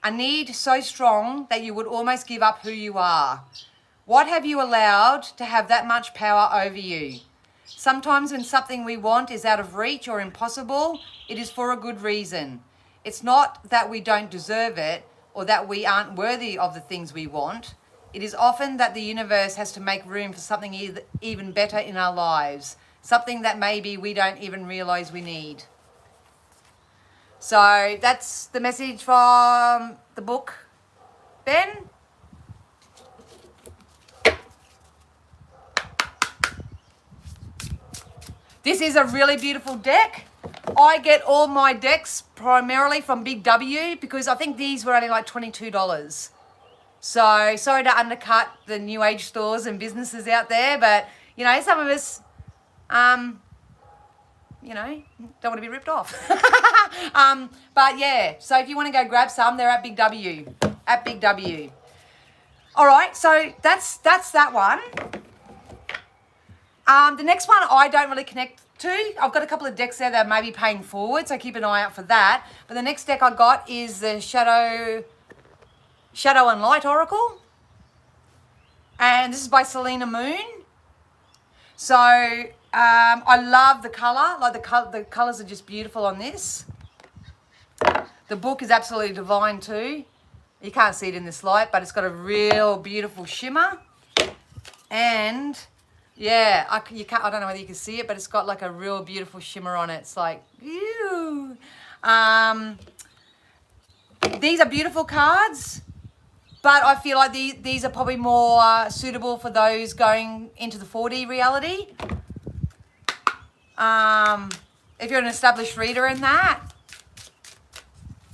A need so strong that you would almost give up who you are. What have you allowed to have that much power over you? Sometimes when something we want is out of reach or impossible, it is for a good reason. It's not that we don't deserve it or that we aren't worthy of the things we want. It is often that the universe has to make room for something even better in our lives, something that maybe we don't even realize we need. So that's the message from the book, Ben. This is a really beautiful deck. I get all my decks primarily from Big W, because I think these were only like $22. So sorry to undercut the new age stores and businesses out there, but you know, some of us, you know, don't want to be ripped off. But yeah, so if you want to go grab some, they're at Big W. At Big W. All right, so that's that one. The next one I don't really connect to. I've got a couple of decks there that may be paying forward, so keep an eye out for that. But the next deck I got is the Shadow and Light Oracle. And this is by Selena Moon. So I love the colour. Like the colours are just beautiful on this. The book is absolutely divine too. You can't see it in this light, but it's got a real beautiful shimmer. And yeah, I don't know whether you can see it, but it's got like a real beautiful shimmer on it. It's like, yeah, These are beautiful cards, but I feel like these are probably more suitable for those going into the 4D reality. If you're an established reader in that,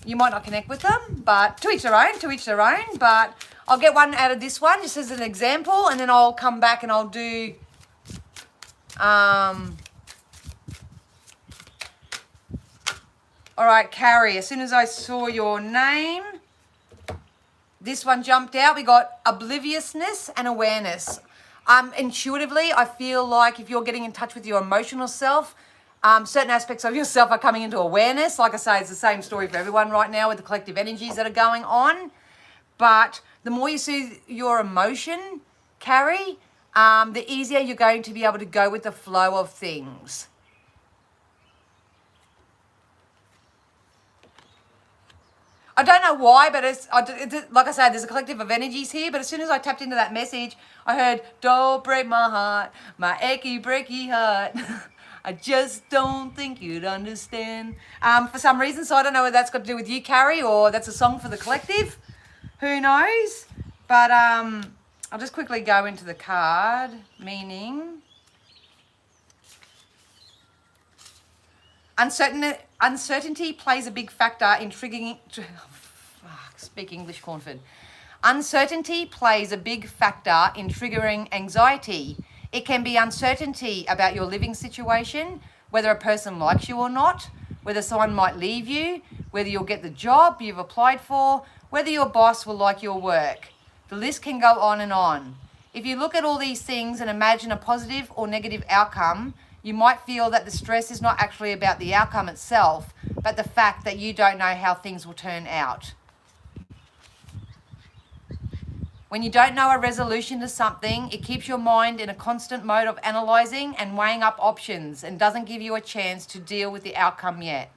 you might not connect with them, but to each their own, to each their own. But I'll get one out of this one just as an example, and then I'll come back and I'll do all right, Carrie, as soon as I saw your name, this one jumped out. We got obliviousness and awareness. Intuitively, I feel like if you're getting in touch with your emotional self, certain aspects of yourself are coming into awareness. Like I say, it's the same story for everyone right now with the collective energies that are going on. But the more you see your emotion, Carrie, the easier you're going to be able to go with the flow of things. I don't know why, but it's like I said, there's a collective of energies here. But as soon as I tapped into that message, I heard, "Don't break my heart, my achy breaky heart." I just don't think you'd understand. For some reason, so I don't know whether that's got to do with you, Carrie, or that's a song for the collective. Who knows? But I'll just quickly go into the card, meaning uncertainty plays a big factor in triggering. Speak English, Cornford. Uncertainty plays a big factor in triggering anxiety. It can be uncertainty about your living situation, whether a person likes you or not, whether someone might leave you, whether you'll get the job you've applied for, whether your boss will like your work. The list can go on and on. If you look at all these things and imagine a positive or negative outcome, you might feel that the stress is not actually about the outcome itself, but the fact that you don't know how things will turn out. When you don't know a resolution to something, it keeps your mind in a constant mode of analysing and weighing up options and doesn't give you a chance to deal with the outcome yet.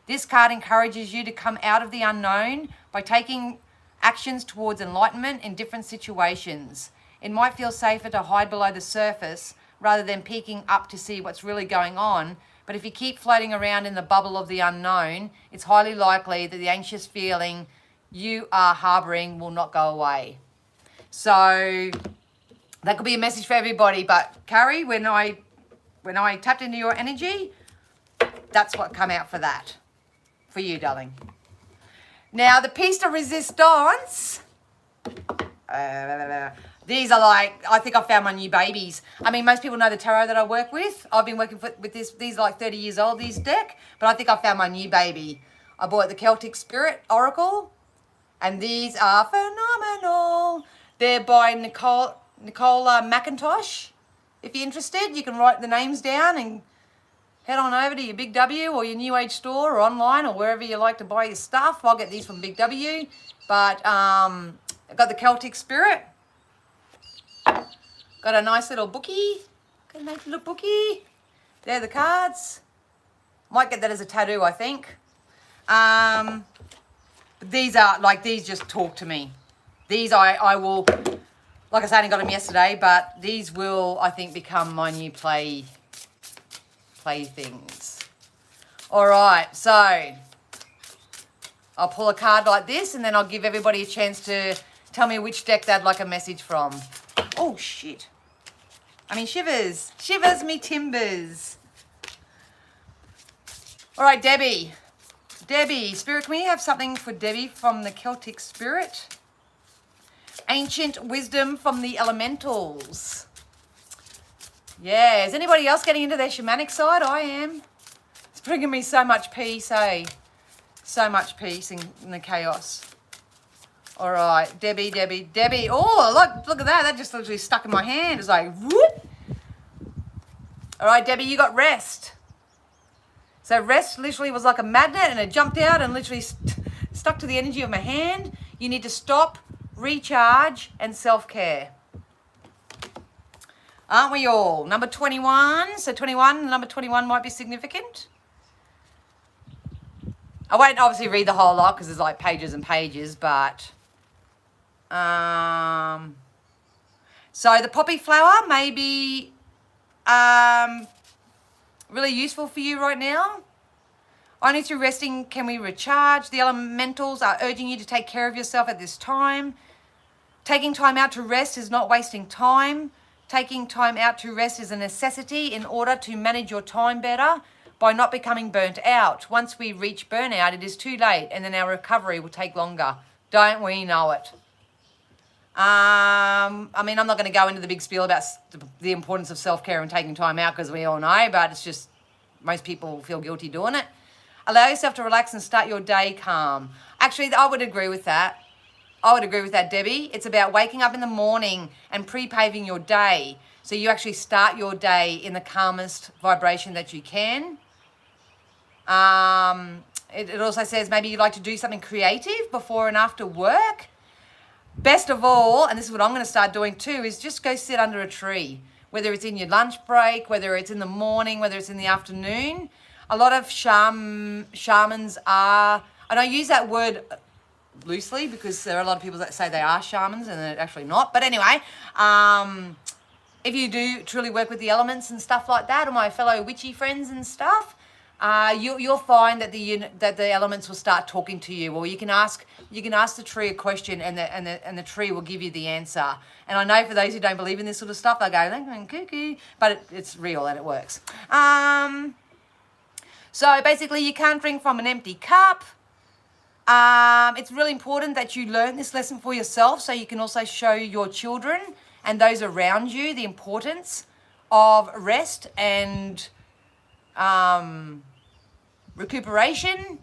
This card encourages you to come out of the unknown by taking actions towards enlightenment in different situations. It might feel safer to hide below the surface rather than peeking up to see what's really going on, but if you keep floating around in the bubble of the unknown, it's highly likely that the anxious feeling you are harbouring will not go away. So that could be a message for everybody, but Carrie, when I tapped into your energy, that's what come out for that, for you, darling. Now, the piece de resistance, these are like, I think I found my new babies. I mean, most people know the tarot that I work with. I've been working with this, these are like 30 years old, these deck, but I think I found my new baby. I bought the Celtic Spirit Oracle, and these are phenomenal. They're by Nicola McIntosh. If you're interested, you can write the names down and head on over to your Big W or your New Age store or online or wherever you like to buy your stuff. I'll get these from Big W. But I've got the Celtic Spirit. Got a nice little bookie. Got a nice little bookie. There are the cards. Might get that as a tattoo, I think. These are, like, these just talk to me. These I will, like I said, I only got them yesterday, but these will, I think, become my new playthings. All right, so I'll pull a card like this, and then I'll give everybody a chance to tell me which deck they'd like a message from. Oh, shit. I mean, shivers. Shivers me timbers. All right, Debbie. Debbie, Spirit, can we have something for Debbie from the Celtic Spirit? Ancient wisdom from the elementals. Yeah, is anybody else getting into their shamanic side? I am. It's bringing me so much peace, eh? So much peace in the chaos. All right, Debbie. Oh, look at that. That just literally stuck in my hand. It's like, whoop. All right, Debbie, you got rest. So rest literally was like a magnet, and it jumped out and literally stuck to the energy of my hand. You need to stop, recharge, and self-care. Aren't we all? Number 21. So 21, number 21 might be significant. I won't obviously read the whole lot because there's like pages and pages, but so the poppy flower may be really useful for you right now. Only through resting can we recharge. The elementals are urging you to take care of yourself at this time. Taking time out to rest is not wasting time. Taking time out to rest is a necessity in order to manage your time better by not becoming burnt out. Once we reach burnout, it is too late, and then our recovery will take longer. Don't we know it? I mean, I'm not going to go into the big spiel about the importance of self-care and taking time out, because we all know, but it's just most people feel guilty doing it. Allow yourself to relax and start your day calm. Actually, I would agree with that. I would agree with that, Debbie. It's about waking up in the morning and pre-paving your day, so you actually start your day in the calmest vibration that you can. It also says maybe you'd like to do something creative before and after work. Best of all, and this is what I'm going to start doing too, is just go sit under a tree, whether it's in your lunch break, whether it's in the morning, whether it's in the afternoon. A lot of shamans are, and I use that word loosely because there are a lot of people that say they are shamans and they're actually not. But anyway, if you do truly work with the elements and stuff like that, or my fellow witchy friends and stuff, you'll find that the elements will start talking to you, or you can ask the tree a question, and the tree will give you the answer. And I know for those who don't believe in this sort of stuff, they go, they're going cuckoo, but it's real and it works. So basically, you can't drink from an empty cup. It's really important that you learn this lesson for yourself, so you can also show your children and those around you the importance of rest and recuperation.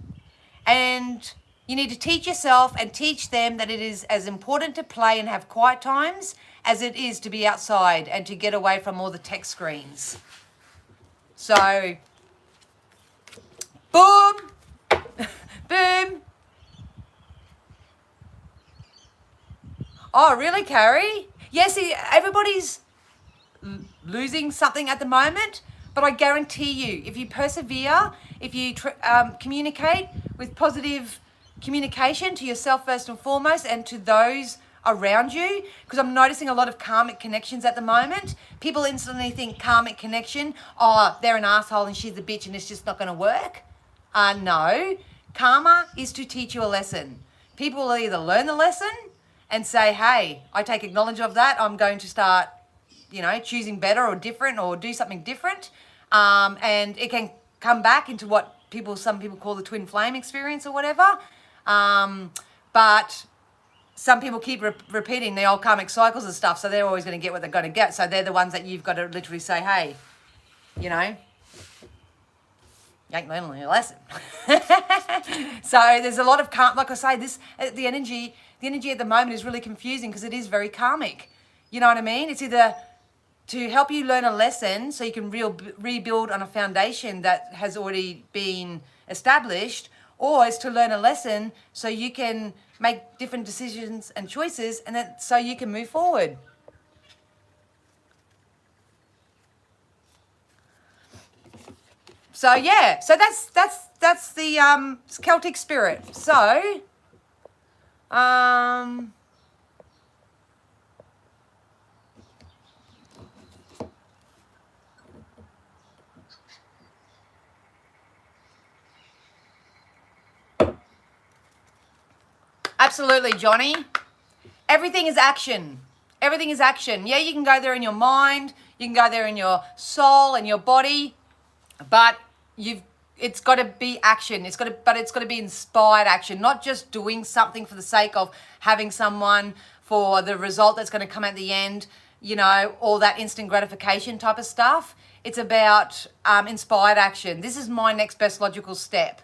And you need to teach yourself and teach them that it is as important to play and have quiet times as it is to be outside and to get away from all the tech screens. So, boom, boom. Oh, really, Carrie? Yes, everybody's losing something at the moment, but I guarantee you, if you persevere, if you communicate with positive communication to yourself first and foremost, and to those around you, because I'm noticing a lot of karmic connections at the moment. People instantly think karmic connection, oh, they're an asshole and she's a bitch and it's just not going to work. No, karma is to teach you a lesson. People will either learn the lesson and say, hey, I take acknowledge of that, I'm going to start, choosing better or different, or do something different. And it can come back into what some people call the twin flame experience or whatever. But some people keep repeating the old karmic cycles and stuff, so they're always going to get what they're going to get. So they're the ones that you've got to literally say, hey, you ain't learning a lesson. So there's a lot of like I say, the energy at the moment is really confusing because it is very karmic. You know what I mean? It's either to help you learn a lesson so you can rebuild on a foundation that has already been established, or it's to learn a lesson so you can make different decisions and choices, and then so you can move forward. So yeah, so that's the Celtic spirit. So absolutely, Johnny. Everything is action. Everything is action. Yeah, you can go there in your mind, you can go there in your soul and your body, but it's got to be action. It's got to be inspired action, not just doing something for the sake of having someone for the result that's going to come at the end, all that instant gratification type of stuff. It's about inspired action. This is my next best logical step.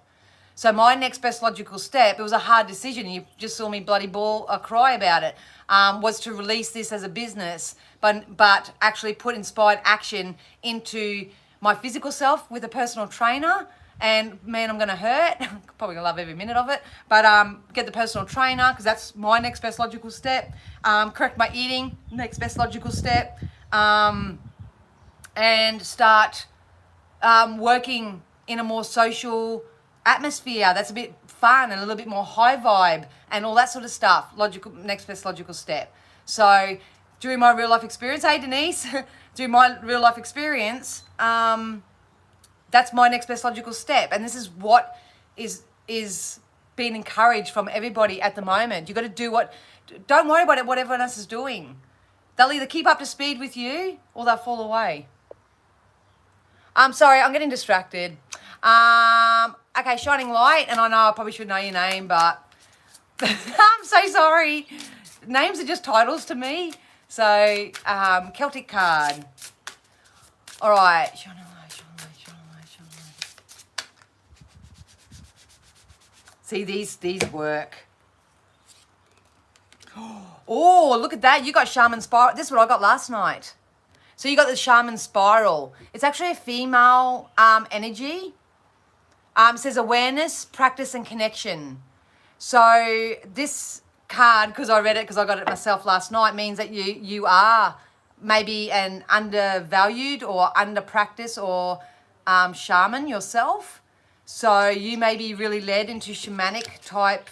So my next best logical step, it was a hard decision. You just saw me bloody bawl a cry about it, was to release this as a business, but actually put inspired action into my physical self with a personal trainer. And man, I'm going to hurt. Probably going to love every minute of it. But get the personal trainer, because that's my next best logical step. Correct my eating, next best logical step. And start working in a more social atmosphere that's a bit fun and a little bit more high vibe and all that sort of stuff. Next best logical step. So during my real life experience, hey Denise, during my real life experience, that's my next best logical step. And this is what is being encouraged from everybody at the moment. You got to do don't worry about what everyone else is doing. They'll either keep up to speed with you or they'll fall away. I'm sorry, I'm getting distracted. Okay, Shining Light, and I know I probably should know your name, but I'm so sorry. Names are just titles to me. So, Celtic card. All right, Shining Light, Shining Light, Shining Light, Shining Light. See, these work. Oh, look at that. You got Shaman Spiral. This is what I got last night. So you got the Shaman Spiral. It's actually a female energy. It says awareness, practice, and connection. So this card, because I read it, because I got it myself last night, means that you are maybe an undervalued or under practice or shaman yourself. So you may be really led into shamanic type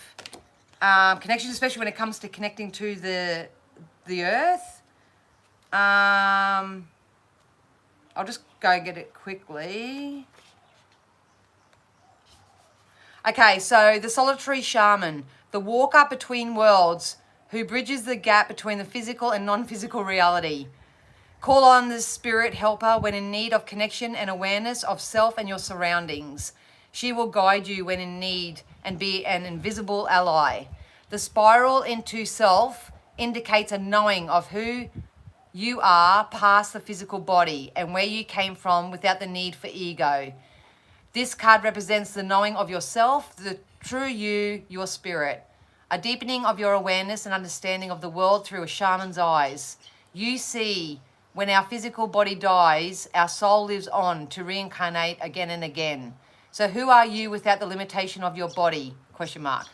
connections, especially when it comes to connecting to the earth. I'll just go get it quickly. Okay, so the solitary shaman, the walker between worlds, who bridges the gap between the physical and non-physical reality. Call on the spirit helper when in need of connection and awareness of self and your surroundings. She will guide you when in need and be an invisible ally. The spiral into self indicates a knowing of who you are past the physical body and where you came from without the need for ego. This card represents the knowing of yourself, the true you, your spirit. A deepening of your awareness and understanding of the world through a shaman's eyes. You see, when our physical body dies, our soul lives on to reincarnate again and again. So who are you without the limitation of your body? Question mark.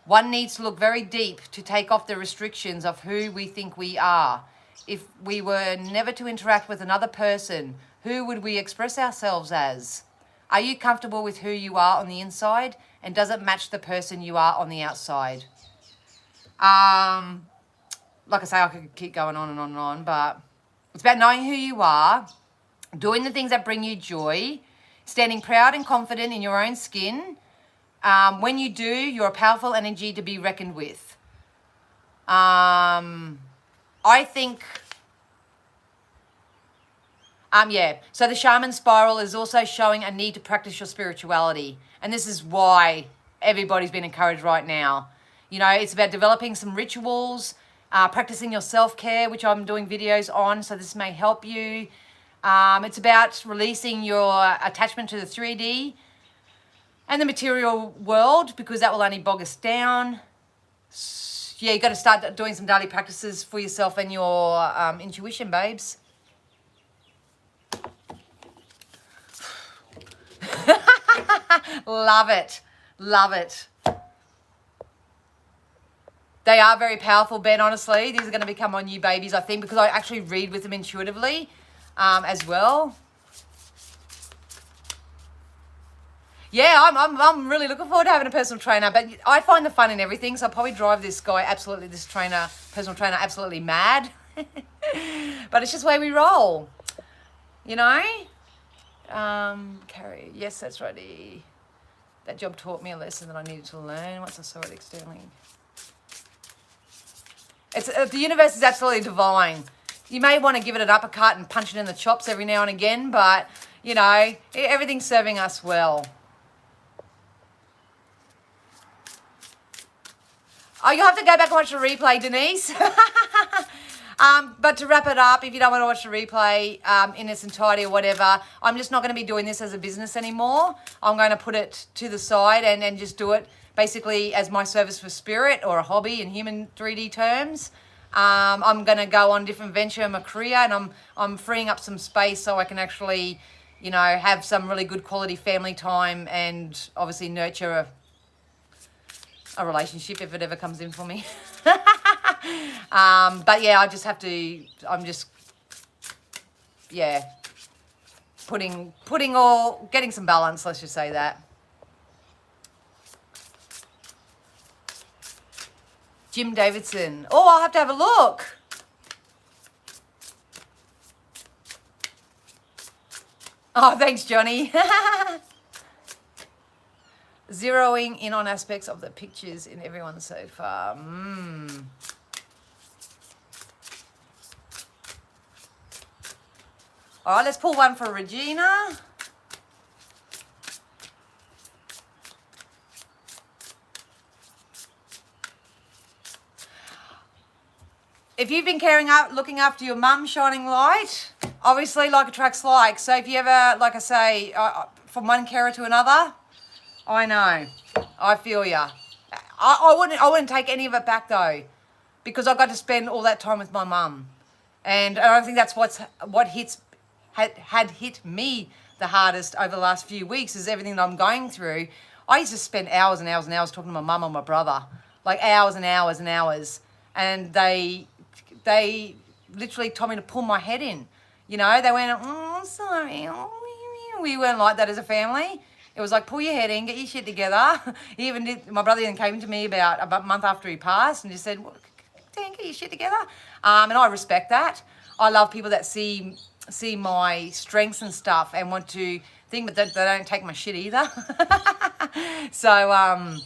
One needs to look very deep to take off the restrictions of who we think we are. If we were never to interact with another person, who would we express ourselves as? Are you comfortable with who you are on the inside? And does it match the person you are on the outside? Like I say, I could keep going on and on and on, but it's about knowing who you are, doing the things that bring you joy, standing proud and confident in your own skin. When you do, you're a powerful energy to be reckoned with. I think, so the Shaman Spiral is also showing a need to practice your spirituality. And this is why everybody's been encouraged right now. You know, it's about developing some rituals, practicing your self-care, which I'm doing videos on, so this may help you. It's about releasing your attachment to the 3D and the material world, because that will only bog us down. Yeah, you got to start doing some daily practices for yourself and your intuition, babes. Love it. Love it. They are very powerful, Ben, honestly. These are going to become my new babies, I think, because I actually read with them intuitively as well. Yeah, I'm really looking forward to having a personal trainer, but I find the fun in everything, so I'll probably drive this guy personal trainer absolutely mad. But it's just the way we roll, you know? Carrie, yes, that's righty. That job taught me a lesson that I needed to learn once I saw it externally. The universe is absolutely divine. You may want to give it an uppercut and punch it in the chops every now and again, but, you know, everything's serving us well. Oh, you'll have to go back and watch the replay, Denise. But to wrap it up, if you don't want to watch the replay in its entirety or whatever, I'm just not going to be doing this as a business anymore. I'm going to put it to the side and just do it basically as my service for spirit or a hobby in human 3D terms. I'm going to go on a different venture in my career, and I'm freeing up some space so I can actually, you know, have some really good quality family time and obviously nurture a relationship if it ever comes in for me. But yeah, getting some balance, let's just say that. Jim Davidson. Oh, I'll have to have a look. Oh, thanks, Johnny. Zeroing in on aspects of the pictures in everyone so far. All right, let's pull one for Regina. If you've been looking after your mum, shining light, obviously like attracts like. So if you ever, like I say, from one carer to another, I know, I feel ya. I wouldn't take any of it back though, because I got to spend all that time with my mum, and I don't think that's had hit me the hardest over the last few weeks is everything that I'm going through. I used to spend hours and hours and hours talking to my mum or my brother, like hours and hours and hours, and they literally told me to pull my head in. You know, they went, oh, sorry. We weren't like that as a family. It was like, pull your head in, get your shit together. My brother even came to me about a month after he passed and just said, well, Dan, get your shit together. And I respect that. I love people that see my strengths and stuff and want to think, but they don't take my shit either. So a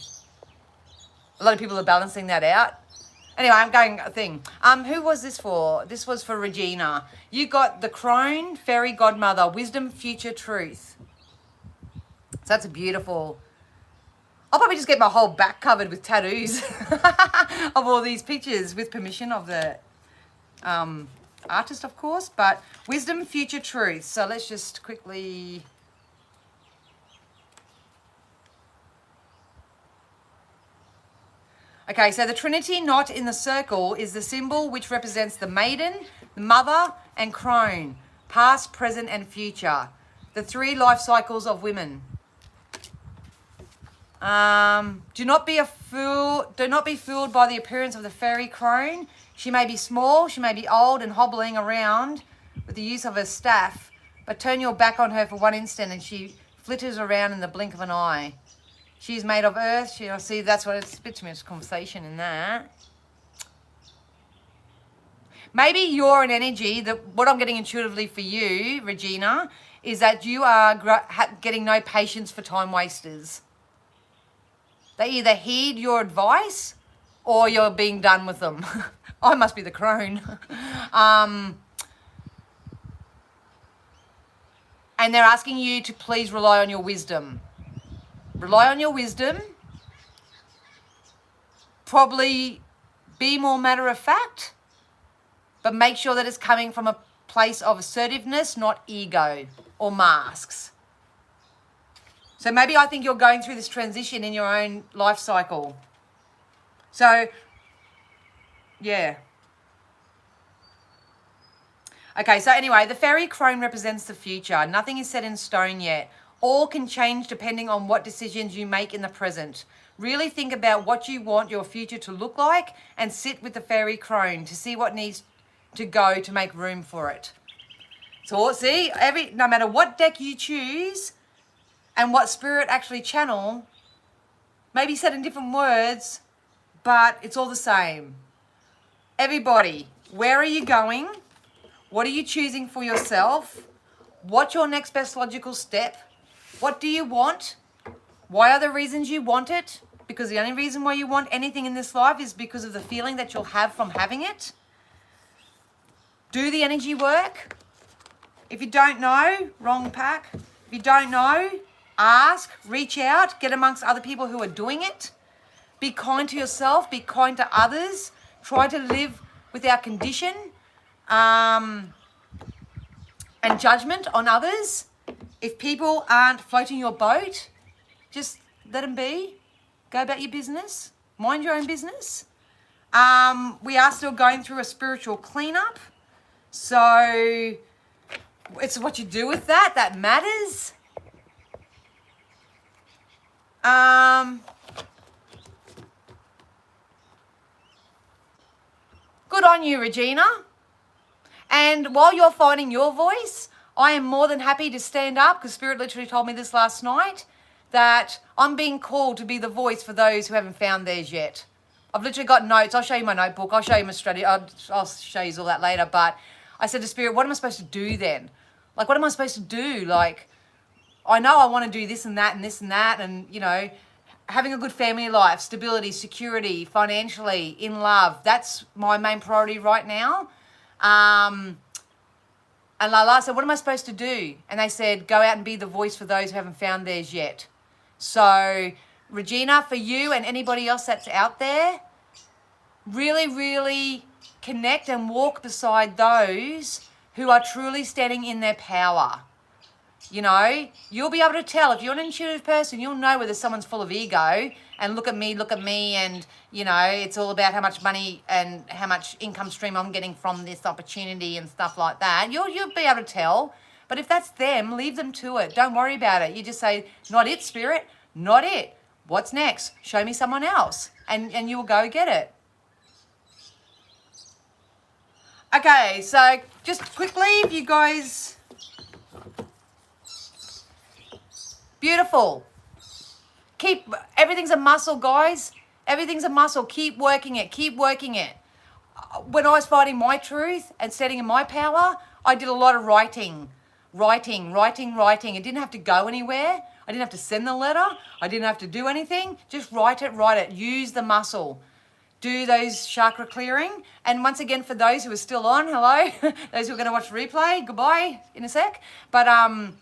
lot of people are balancing that out. Anyway, I'm going a thing. Who was this for? This was for Regina. You got the Crone, Fairy Godmother, Wisdom, Future, Truth. So that's a beautiful... I'll probably just get my whole back covered with tattoos of all these pictures with permission of the artist, of course. But Wisdom, Future, Truth. So let's just quickly... Okay, so the Trinity knot in the circle is the symbol which represents the maiden, the mother, and crone, past, present, and future. The 3 life cycles of women. Do not be fooled by the appearance of the fairy crone. She may be small, she may be old and hobbling around with the use of her staff, but turn your back on her for one instant and she flitters around in the blink of an eye. She's made of earth. I see that's what it's a bit too much conversation in that. Maybe you're an energy that what I'm getting intuitively for you, Regina, is that you are getting no patience for time wasters. They either heed your advice or you're being done with them. I must be the crone. And they're asking you to please rely on your wisdom. Rely on your wisdom. Probably be more matter of fact, but make sure that it's coming from a place of assertiveness, not ego or masks. So maybe I think you're going through this transition in your own life cycle. So, yeah. Okay, so anyway, the fairy crone represents the future. Nothing is set in stone yet. All can change depending on what decisions you make in the present. Really think about what you want your future to look like and sit with the fairy crone to see what needs to go to make room for it. So see, no matter what deck you choose and what spirit actually channel, maybe said in different words, but it's all the same. Everybody, where are you going? What are you choosing for yourself? What's your next best logical step? What do you want? Why are the reasons you want it? Because the only reason why you want anything in this life is because of the feeling that you'll have from having it. Do the energy work. If you don't know, wrong pack. If you don't know, ask, reach out, get amongst other people who are doing it. Be kind to yourself, be kind to others. Try to live without condition and judgment on others. If people aren't floating your boat, just let them be. Go about your business. Mind your own business. We are still going through a spiritual cleanup. So it's what you do with that matters. Good on you, Regina. And while you're finding your voice, I am more than happy to stand up, because Spirit literally told me this last night, that I'm being called to be the voice for those who haven't found theirs yet. I've literally got notes. I'll show you my notebook. I'll show you my strategy. I'll show you all that later. But I said to Spirit, what am I supposed to do then? What am I supposed to do? I know I want to do this and that and this and that. And, having a good family life, stability, security, financially, in love. That's my main priority right now. And Lala said, what am I supposed to do? And they said, go out and be the voice for those who haven't found theirs yet. So, Regina, for you and anybody else that's out there, really, really connect and walk beside those who are truly standing in their power. You know, you'll be able to tell. If you're an intuitive person, you'll know whether someone's full of ego and look at me, and, you know, it's all about how much money and how much income stream I'm getting from this opportunity and stuff like that. You'll be able to tell. But if that's them, leave them to it. Don't worry about it. You just say, not it, spirit, not it. What's next? Show me someone else. And you will go get it. Okay, so just quickly, if you guys... Beautiful. Everything's a muscle, guys. Everything's a muscle. Keep working it. Keep working it. When I was fighting my truth and standing in my power, I did a lot of writing. Writing. It didn't have to go anywhere. I didn't have to send the letter. I didn't have to do anything. Just write it. Use the muscle. Do those chakra clearing. And once again, for those who are still on, hello. Those who are going to watch replay, goodbye in a sec. But I'm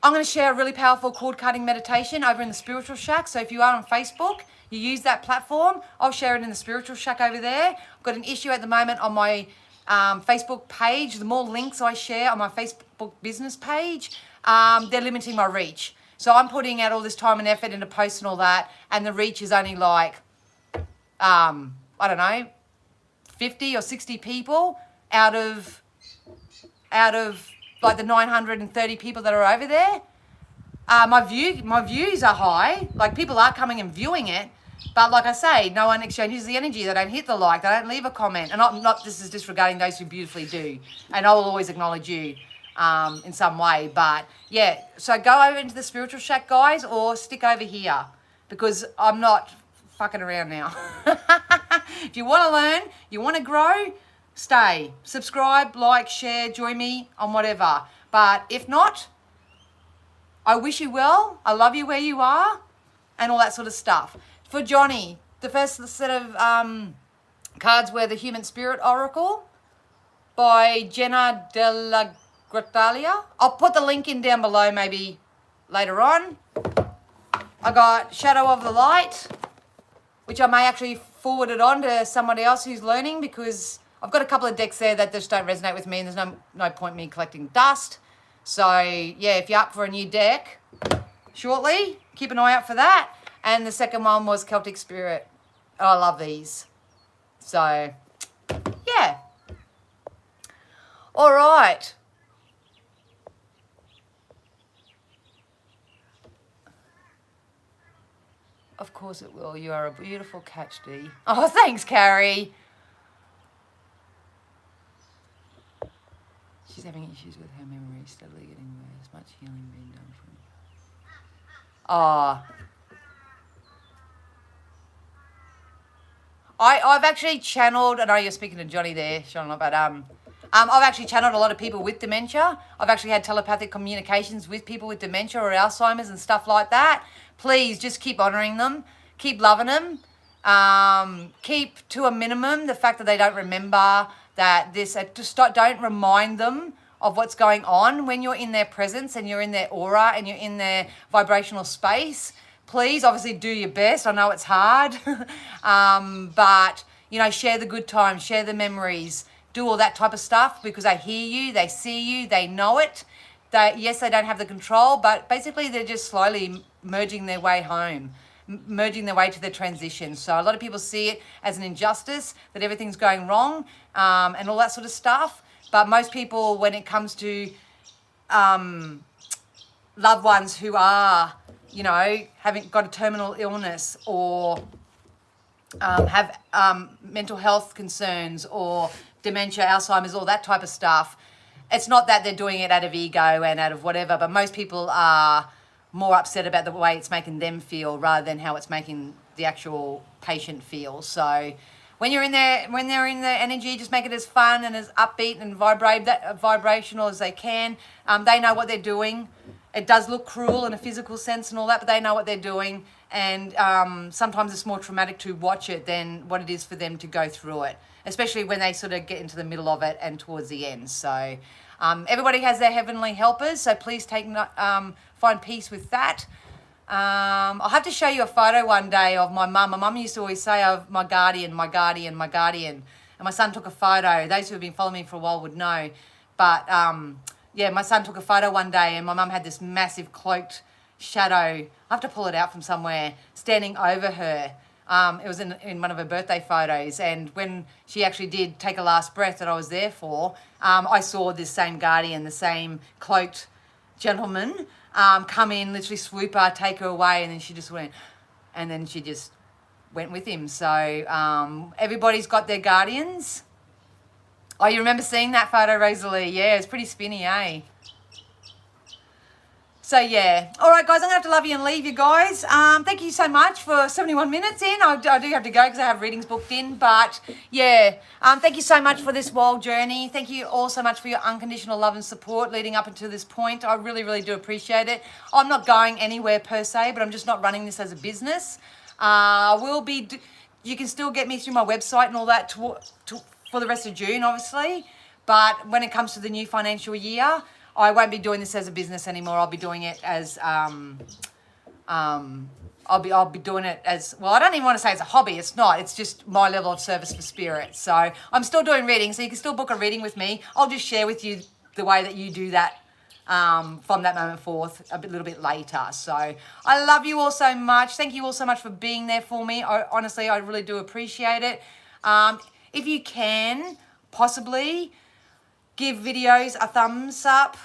going to share a really powerful cord cutting meditation over in the Spiritual Shack. So if you are on Facebook, you use that platform, I'll share it in the Spiritual Shack over there. I've got an issue at the moment on my Facebook page. The more links I share on my Facebook business page, they're limiting my reach. So I'm putting out all this time and effort into posts and all that, and the reach is only like, I don't know, 50 or 60 people out of like the 930 people that are over there. My views are high. Like, people are coming and viewing it, but like I say, no one exchanges the energy. They don't hit the like. They don't leave a comment. And this is disregarding those who beautifully do. And I will always acknowledge you in some way. But yeah, so go over into the Spiritual Shack, guys, or stick over here, because I'm not fucking around now. If you want to learn, you want to grow, stay, subscribe, like, share, join me on whatever. But if not, I wish you well. I love you where you are, and all that sort of stuff. For Johnny, the first set of cards were the Human Spirit Oracle by Jenna de la Gratalia. I'll put the link in down below maybe later on. I got Shadow of the Light, which I may actually forward it on to somebody else who's learning, because I've got a couple of decks there that just don't resonate with me, and there's no point me collecting dust. So, yeah, if you're up for a new deck shortly, keep an eye out for that. And the second one was Celtic Spirit. Oh, I love these. So, yeah. All right. Of course it will. You are a beautiful catch, Dee. Oh, thanks, Carrie. She's having issues with her memory, steadily getting worse. Much healing being done for her. Oh. I've actually channeled, I know you're speaking to Johnny there, Sean, but I've actually channeled a lot of people with dementia. I've actually had telepathic communications with people with dementia or Alzheimer's and stuff like that. Please just keep honouring them. Keep loving them. Keep to a minimum the fact that they don't remember that this, just don't remind them of what's going on when you're in their presence and you're in their aura and you're in their vibrational space. Please, obviously, do your best. I know it's hard, but, you know, share the good times, share the memories, do all that type of stuff, because they hear you, they see you, they know it. Yes, they don't have the control, but basically they're just slowly merging their way home, merging their way to their transition. So a lot of people see it as an injustice, that everything's going wrong, and all that sort of stuff. But most people, when it comes to loved ones who are, you know, having got a terminal illness or have mental health concerns or dementia, Alzheimer's, all that type of stuff, it's not that they're doing it out of ego and out of whatever, but most people are more upset about the way it's making them feel rather than how it's making the actual patient feel. So when you're in there, when they're in the energy, just make it as fun and as upbeat and vibrational as they can. They know what they're doing. it does look cruel in a physical sense and all that, but they know what they're doing. And sometimes it's more traumatic to watch it than what it is for them to go through it, especially when they sort of get into the middle of it and towards the end. So everybody has their heavenly helpers, so please find peace with that. I'll have to show you a photo one day of my mum. My mum used to always say, "Of my guardian, my guardian, my guardian." And my son took a photo. Those who have been following me for a while would know. But yeah, my son took a photo one day and my mum had this massive cloaked shadow. I have to pull it out from somewhere, standing over her. It was in one of her birthday photos. And when she actually did take a last breath that I was there for, I saw this same guardian, the same cloaked gentleman, come in, literally swoop her, take her away, and then she just went, and then she just went with him. So everybody's got their guardians. Oh, you remember seeing that photo, Rosalie? Yeah, it's pretty spinny, eh? So yeah. All right, guys, I'm going to have to love you and leave you guys. Thank you so much for 71 minutes in. I do have to go because I have readings booked in. But yeah, thank you so much for this wild journey. Thank you all so much for your unconditional love and support leading up until this point. I really, really do appreciate it. I'm not going anywhere per se, but I'm just not running this as a business. You can still get me through my website and all that for the rest of June, obviously. But when it comes to the new financial year, I won't be doing this as a business anymore. I'll be doing it as I'll be doing it as, well, I don't even want to say it's a hobby. It's not. It's just my level of service for spirit. So I'm still doing readings, so you can still book a reading with me. I'll just share with you the way that you do that from that moment forth a little bit later. So I love you all so much. Thank you all so much for being there for me. Honestly, I really do appreciate it. If you can, possibly give videos a thumbs up.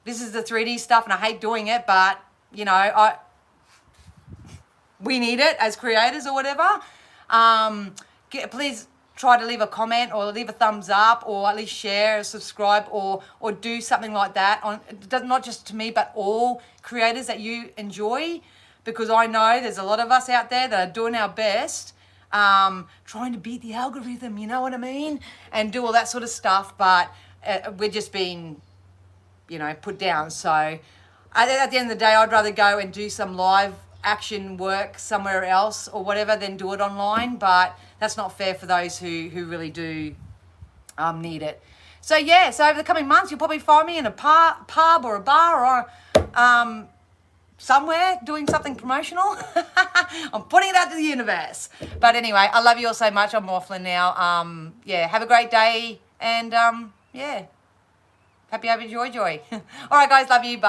This is the 3D stuff and I hate doing it, but you know, we need it as creators or whatever. Please try to leave a comment or leave a thumbs up or at least share or subscribe or do something like that. Not just to me, but all creators that you enjoy, because I know there's a lot of us out there that are doing our best, trying to beat the algorithm, you know what I mean? And do all that sort of stuff, but we're just being, you know, put down. So at the end of the day, I'd rather go and do some live action work somewhere else or whatever than do it online, but that's not fair for those who really do need it. So yeah, so over the coming months, you'll probably find me in a pub or a bar or somewhere doing something promotional. I'm putting it out to the universe. But anyway, I love you all so much. I'm waffling now. Yeah, have a great day and yeah, happy joy. All right, guys, love you. Bye.